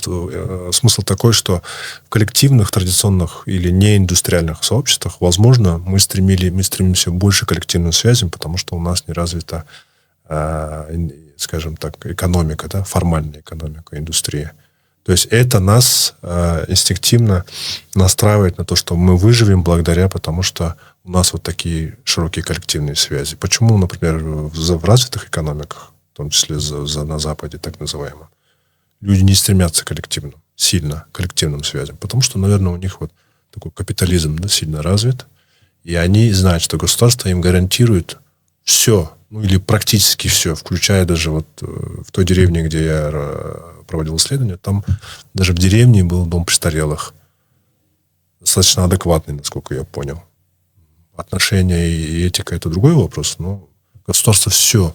такой, что в коллективных, традиционных или неиндустриальных сообществах, возможно, мы стремимся к большей коллективным связям, потому что у нас не развита, скажем так, экономика, да, формальная экономика, индустрия. То есть это нас инстинктивно настраивает на то, что мы выживем благодаря, потому что у нас вот такие широкие коллективные связи. Почему, например, в развитых экономиках, в том числе на Западе, так называемом, люди не стремятся к сильно коллективным связям? Потому что, наверное, у них вот такой капитализм, да, сильно развит, и они знают, что государство им гарантирует все, ну или практически все, включая даже вот в той деревне, где я проводил исследование, там даже в деревне был дом престарелых. Достаточно адекватный, насколько я понял. Отношения и этика – это другой вопрос, но государство все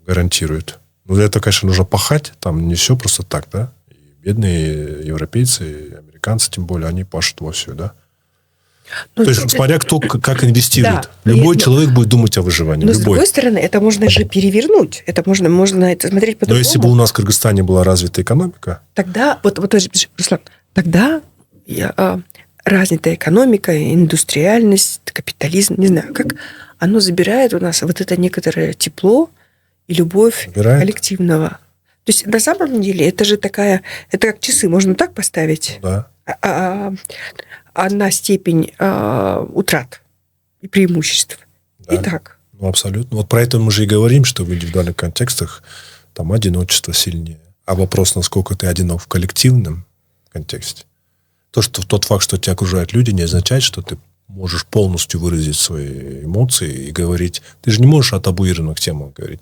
гарантирует. Но для этого, конечно, нужно пахать, там не все просто так, да. И бедные европейцы, и американцы, тем более, они пашут вовсю, да. То есть, смотря кто как инвестирует. Да. Любой человек будет думать о выживании. Но, с другой стороны, это можно же перевернуть. Это можно на это смотреть по-другому. Но если бы у нас в Кыргызстане была развитая экономика... Тогда, Руслан, тогда развитая экономика, индустриальность, капитализм, не знаю, как оно забирает у нас вот это некоторое тепло и любовь коллективного. То есть, на самом деле, это же такая... Это как часы, можно так поставить? Да. Одна степень утрат и преимуществ. Да. Итак. Ну, абсолютно. Вот про это мы же и говорим, что в индивидуальных контекстах там одиночество сильнее. А вопрос, насколько ты одинок в коллективном контексте. Тот факт, что тебя окружают люди, не означает, что ты можешь полностью выразить свои эмоции и говорить. Ты же не можешь о табуированных темах говорить.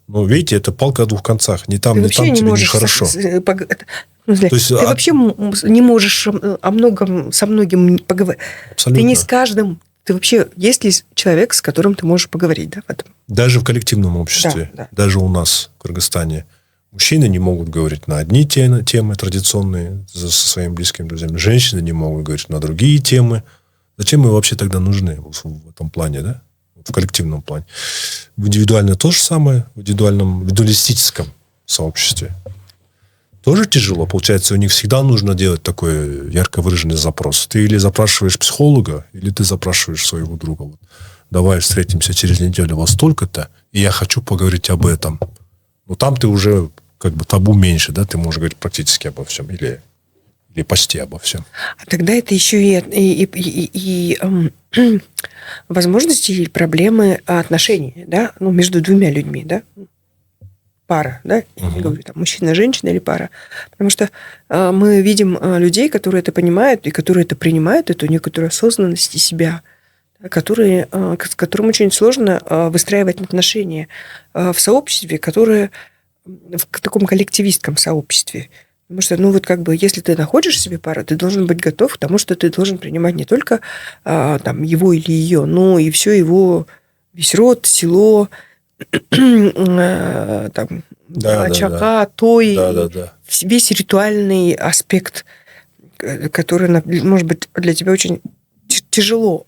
Но, видите, это палка о двух концах. Не там, ты не вообще там не тебе можешь нехорошо. То есть, ты вообще не можешь о многом со многим поговорить. Абсолютно. Ты не с каждым. Ты вообще, есть ли человек, с которым ты можешь поговорить, да, в этом? Даже в коллективном обществе, да. даже у нас в Кыргызстане, мужчины не могут говорить на одни темы традиционные со своими близкими друзьями. Женщины не могут говорить на другие темы. Зачем мы вообще тогда нужны в этом плане, да? В коллективном плане. В индивидуально то же самое, в индивидуалистическом сообществе. Тоже тяжело. Получается, у них всегда нужно делать такой ярко выраженный запрос. Ты или запрашиваешь психолога, или ты запрашиваешь своего друга. Вот, давай встретимся через неделю во столько-то, и я хочу поговорить об этом. Но там ты уже как бы табу меньше, да? Ты можешь говорить практически обо всем. Или почти обо всем. А тогда это еще и возможности или проблемы отношений, да? Ну, между двумя людьми, да? Пара, да? Я не говорю, там, мужчина, женщина или пара. Потому что мы видим людей, которые это понимают и которые это принимают, эту некоторую осознанность себя, с которым очень сложно выстраивать отношения в сообществе, которое в таком коллективистском сообществе. Потому что, ну, вот как бы, если ты находишь себе пару, ты должен быть готов к тому, что ты должен принимать не только там, его или ее, но и все его, весь род, село, там, очага, той, весь ритуальный аспект, который, может быть, для тебя очень тяжело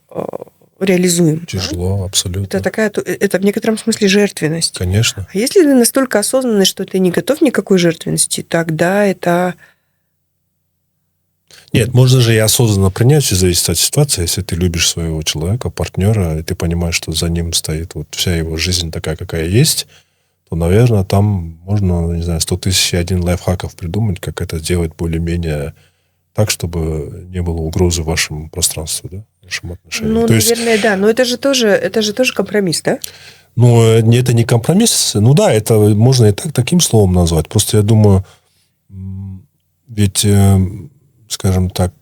реализуем. Тяжело, да? абсолютно. Это в некотором смысле жертвенность. Конечно. А если ты настолько осознанный, что ты не готов к никакой жертвенности, тогда это... Нет, можно же и осознанно принять, все зависит от ситуации. Если ты любишь своего человека, партнера, и ты понимаешь, что за ним стоит вот вся его жизнь такая, какая есть, то, наверное, там можно, не знаю, 100 тысяч и один лайфхаков придумать, как это сделать более-менее так, чтобы не было угрозы вашему пространству, да, вашим отношениям. Ну, наверное, да. Но это же тоже компромисс, да? Ну, это не компромисс. Ну да, это можно и таким словом назвать. Просто я думаю, ведь, скажем так,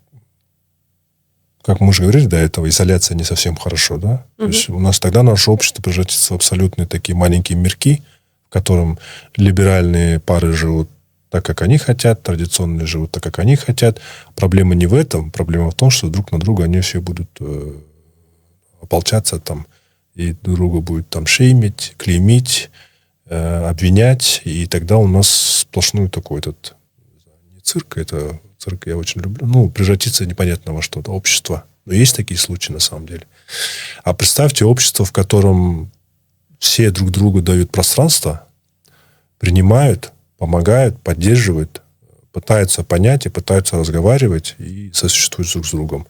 как мы уже говорили до этого, изоляция не совсем хорошо, да? То есть у нас тогда наше общество превратится в абсолютные такие маленькие мирки, в котором либеральные пары живут так, как они хотят, традиционные живут так, как они хотят. Проблема не в этом. Проблема в том, что друг на друга они все будут ополчаться там, и друг друга будут там шеймить, клеймить, обвинять. И тогда у нас сплошной такой этот не цирк, это цирк я очень люблю. Ну, превратится непонятно во что-то. Общество. Но есть такие случаи на самом деле. А представьте общество, в котором все друг другу дают пространство, принимают, помогают, поддерживают, пытаются понять и пытаются разговаривать и сосуществовать друг с другом.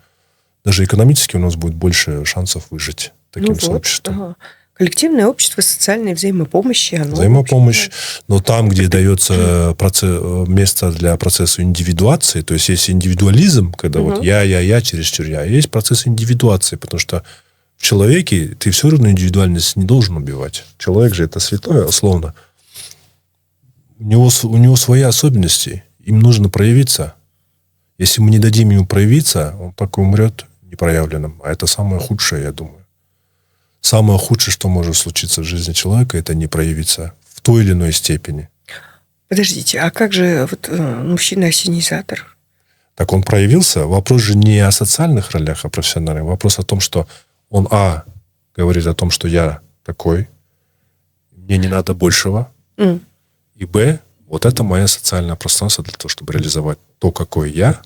Даже экономически у нас будет больше шансов выжить таким сообществом. Ага. Коллективное общество социальной взаимопомощи. Взаимопомощь. Но там, где дается место для процесса индивидуации, то есть есть индивидуализм, когда вот я, чересчур я, есть процесс индивидуации, потому что в человеке ты все равно индивидуальность не должен убивать. Человек же это святое, условно. У него свои особенности. Им нужно проявиться. Если мы не дадим ему проявиться, он так и умрет непроявленным. А это самое худшее, я думаю. Самое худшее, что может случиться в жизни человека, это не проявиться в той или иной степени. Подождите, а как же вот мужчина-ассенизатор? Так он проявился. Вопрос же не о социальных ролях, а профессиональных. Вопрос о том, что он, говорит о том, что я такой, мне не надо большего. И Б, вот это мое социальное пространство для того, чтобы реализовать то, какой я,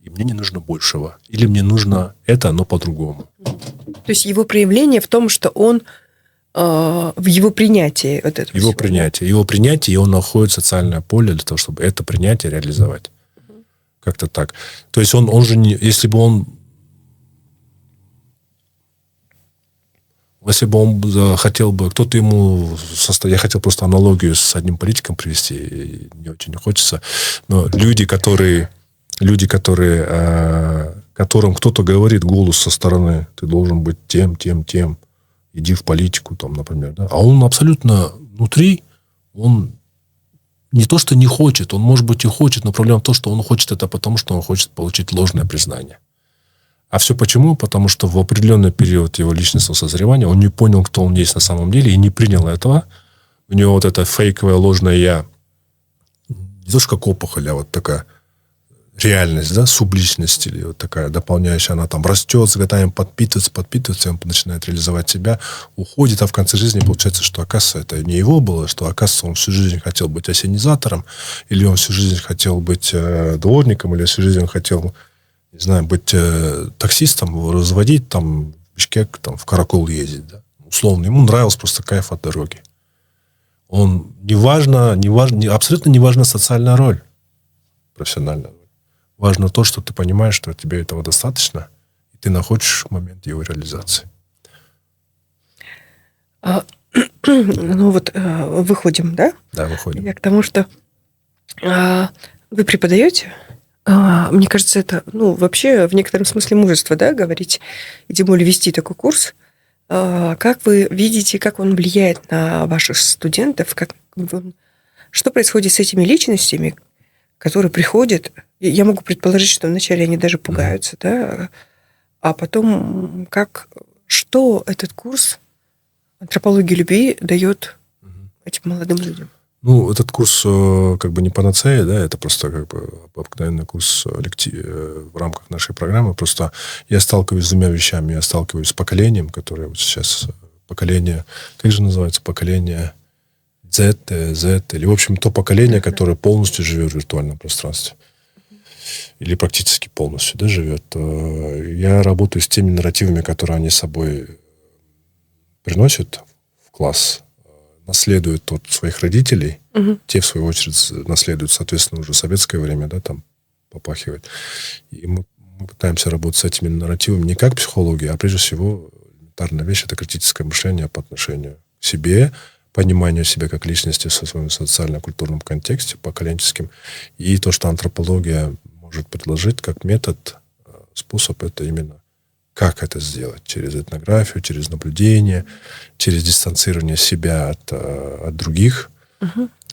и мне не нужно большего. Или мне нужно это, но по-другому. То есть его проявление в том, что он в его принятии вот этого Его всего. принятие, и он находит социальное поле для того, чтобы это принятие реализовать. Как-то так. То есть он же не... Если бы он хотел бы, кто-то ему... Я хотел просто аналогию с одним политиком привести, не очень хочется, но люди, которым кто-то говорит голос со стороны, ты должен быть тем, иди в политику, там, например, да? А он абсолютно внутри, он не то, что не хочет, он, может быть, и хочет, но проблема в том, что он хочет это потому, что он хочет получить ложное признание. А все почему? Потому что в определенный период его личностного созревания он не понял, кто он есть на самом деле, и не принял этого. У него вот это фейковое, ложное «я», не то что как опухоль, а вот такая реальность, да, субличность, или вот такая дополняющая, она там растет, с годами подпитывается, и он начинает реализовать себя, уходит, а в конце жизни получается, что, оказывается, это не его было, что, оказывается, он всю жизнь хотел быть ассенизатором, или он всю жизнь хотел быть дворником, или всю жизнь он хотел, не знаю, быть таксистом, его разводить, там, в Бишкек, там, в Каракол ездить, да, условно. Ему нравился просто кайф от дороги. Он, абсолютно не важна социальная роль, профессиональная. Важно то, что ты понимаешь, что тебе этого достаточно, и ты находишь момент его реализации. Ну вот выходим, да? Да, выходим. Я к тому, что вы преподаете. Мне кажется, это, вообще в некотором смысле мужество, да, говорить, и тем более вести такой курс. Как вы видите, как он влияет на ваших студентов? Что происходит с этими личностями, которые приходят? Я могу предположить, что вначале они даже пугаются, да, а потом что этот курс антропологии любви дает этим молодым людям? Этот курс как бы не панацея, да, это просто как бы обыкновенный курс в рамках нашей программы. Просто я сталкиваюсь с двумя вещами. Я сталкиваюсь с поколением, которое вот сейчас поколение, как же называется, поколение Z, или, в общем, то поколение, которое полностью живет в виртуальном пространстве. Или практически полностью, да, живет. Я работаю с теми нарративами, которые они с собой приносят в класс, наследуют от своих родителей. Те, в свою очередь, наследуют, соответственно, уже советское время, да, там попахивает. И мы пытаемся работать с этими нарративами не как психологи, а прежде всего элементарная вещь — это критическое мышление по отношению к себе, понимание себя как личности в своем социально-культурном контексте, поколенческим. И то, что антропология может предложить как метод, способ, это именно как это сделать. Через этнографию, через наблюдение, через дистанцирование себя от других.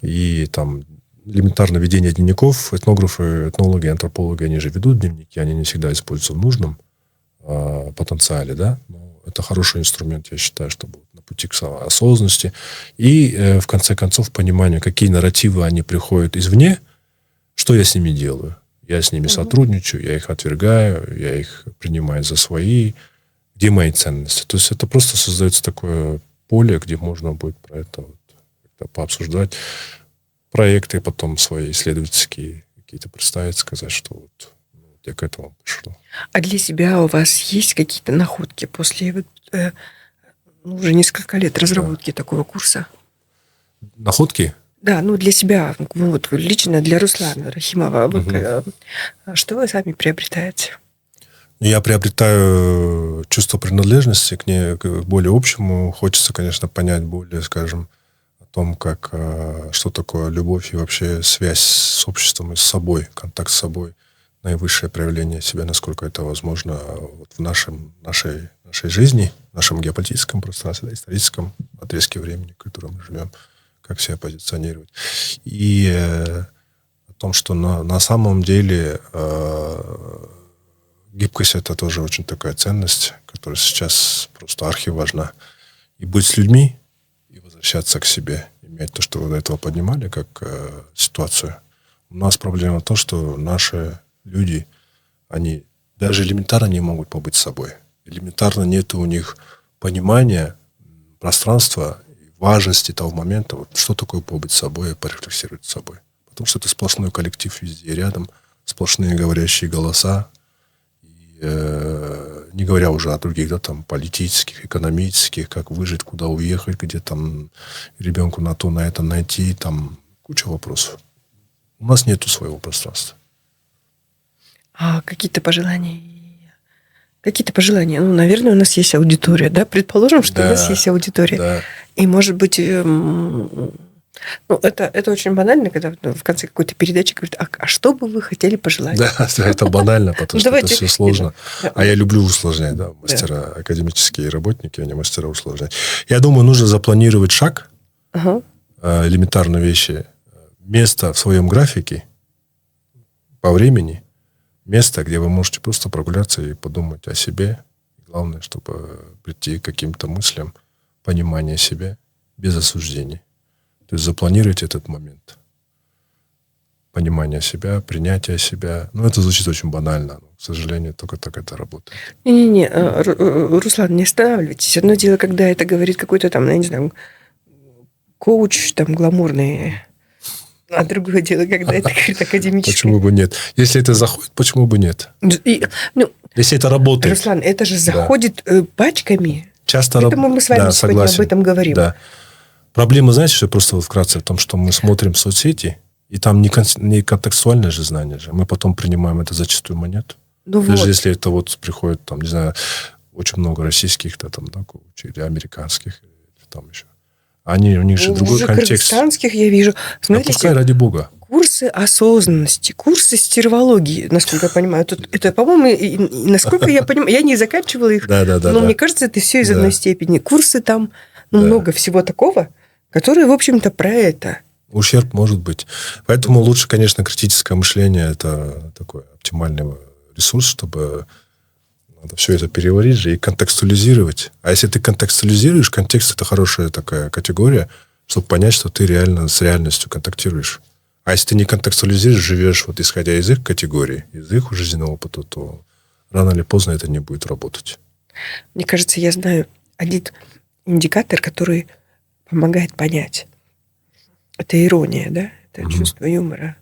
И там элементарное ведение дневников. Этнографы, этнологи, антропологи, они же ведут дневники, они не всегда используются в нужном потенциале, да. Но это хороший инструмент, я считаю, чтобы на пути к осознанности. И, в конце концов, понимание, какие нарративы они приходят извне, что я с ними делаю. Я с ними сотрудничаю, я их отвергаю, я их принимаю за свои. Где мои ценности? То есть это просто создается такое поле, где можно будет про это пообсуждать проекты, потом свои исследовательские какие-то представить, сказать, что вот я к этому пришел. А для себя у вас есть какие-то находки после уже несколько лет разработки такого курса? Находки? Да, для себя, вот лично для Руслана Рахимова. Что вы сами приобретаете? Я приобретаю чувство принадлежности к более общему. Хочется, конечно, понять более, скажем, о том, что такое любовь и вообще связь с обществом и с собой, контакт с собой, наивысшее проявление себя, насколько это возможно вот в нашей жизни, в нашем геополитическом пространстве, историческом отрезке времени, в котором мы живем, как себя позиционировать. И о том, что на самом деле гибкость — это тоже очень такая ценность, которая сейчас просто архиважна. И быть с людьми, и возвращаться к себе, иметь то, что вы до этого поднимали, как ситуацию. У нас проблема в том, что наши люди, они даже элементарно не могут побыть собой. Элементарно нет у них понимания пространства, важности того момента, вот, что такое побыть собой и порефлексировать с собой. Потому что это сплошной коллектив везде рядом, сплошные говорящие голоса, и, не говоря уже о других, да, там, политических, экономических, как выжить, куда уехать, где там ребенку на это найти, там куча вопросов. У нас нету своего пространства. А какие-то пожелания? Наверное, у нас есть аудитория, да? Предположим, что у нас есть аудитория. Да. И, может быть, это очень банально, когда в конце какой-то передачи говорят, а что бы вы хотели пожелать? Да, это банально, потому что это все сложно. А я люблю усложнять, да, мастера, академические работники, они мастера усложнять. Я думаю, нужно запланировать шаг, элементарные вещи, место в своем графике по времени, место, где вы можете просто прогуляться и подумать о себе. Главное, чтобы прийти к каким-то мыслям, понимания себя без осуждений. То есть запланируйте этот момент. Понимание себя, принятие себя. Ну, это звучит очень банально. Но, к сожалению, только так это работает. Не-не-не, Руслан, не останавливайтесь. Одно дело, когда это говорит какой-то там, я не знаю, коуч там гламурный, а другое дело, когда это говорит академическое. Почему бы нет? Если это заходит, почему бы нет? Если это работает. Руслан, это же заходит пачками. Часто Поэтому мы с вами сегодня об этом говорим. Да. Проблема, знаете, что просто вкратце в том, что мы смотрим соцсети, и там не контекстуальное же знание же. Мы потом принимаем это за чистую монету. Даже если это вот приходит, там, не знаю, очень много российских, там, да, коучей, или американских, или там еще. У них же другой контекст. Кыргызстанских я вижу. Смотрите, пускай, ради бога. Курсы осознанности, курсы стереологии, насколько я понимаю. Это, по-моему, насколько я понимаю, я не заканчивала их, но мне кажется, это все из одной степени. Курсы там, много всего такого, которые, в общем-то, про это. Ущерб может быть. Поэтому лучше, конечно, критическое мышление – это такой оптимальный ресурс, чтобы надо все это переварить же и контекстуализировать. А если ты контекстуализируешь, контекст – это хорошая такая категория, чтобы понять, что ты реально с реальностью контактируешь. А если ты не контекстуализируешь, живешь вот исходя из их категорий, из их жизненного опыта, то рано или поздно это не будет работать. Мне кажется, я знаю один индикатор, который помогает понять. Это ирония, да? Это чувство юмора.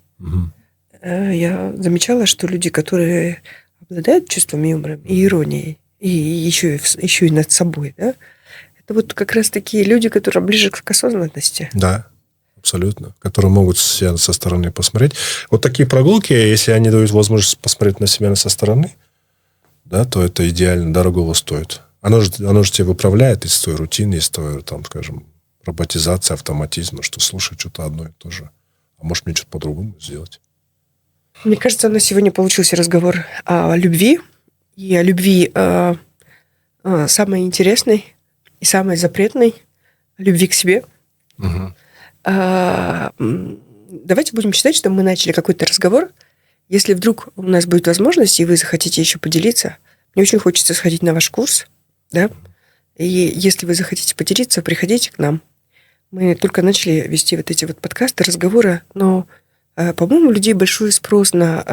Я замечала, что люди, которые обладают чувством юмора и иронией, и еще и над собой, да, это вот как раз такие люди, которые ближе к осознанности. Да, абсолютно. Которые могут себя со стороны посмотреть. Вот такие прогулки, если они дают возможность посмотреть на себя со стороны, да, то это идеально дорогого стоит. Оно же тебя выправляет из той рутины, из той, там, скажем, роботизации, автоматизма, что слушать что-то одно и то же. А может, мне что-то по-другому сделать? Мне кажется, у нас сегодня получился разговор о любви. И о любви самой интересной и самой запретной. О любви к себе. Давайте будем считать, что мы начали какой-то разговор. Если вдруг у нас будет возможность, и вы захотите еще поделиться, мне очень хочется сходить на ваш курс. Да? И если вы захотите поделиться, приходите к нам. Мы только начали вести вот эти вот подкасты, разговоры, но, по-моему, у людей большой спрос на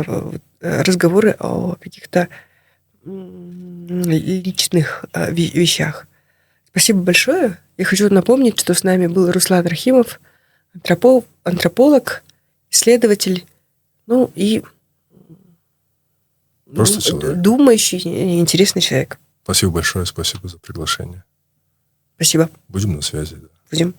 разговоры о каких-то личных вещах. Спасибо большое. Я хочу напомнить, что с нами был Руслан Рахимов, антрополог, исследователь, и просто человек. Думающий, интересный человек. Спасибо большое, спасибо за приглашение. Спасибо. Будем на связи. Да. Будем.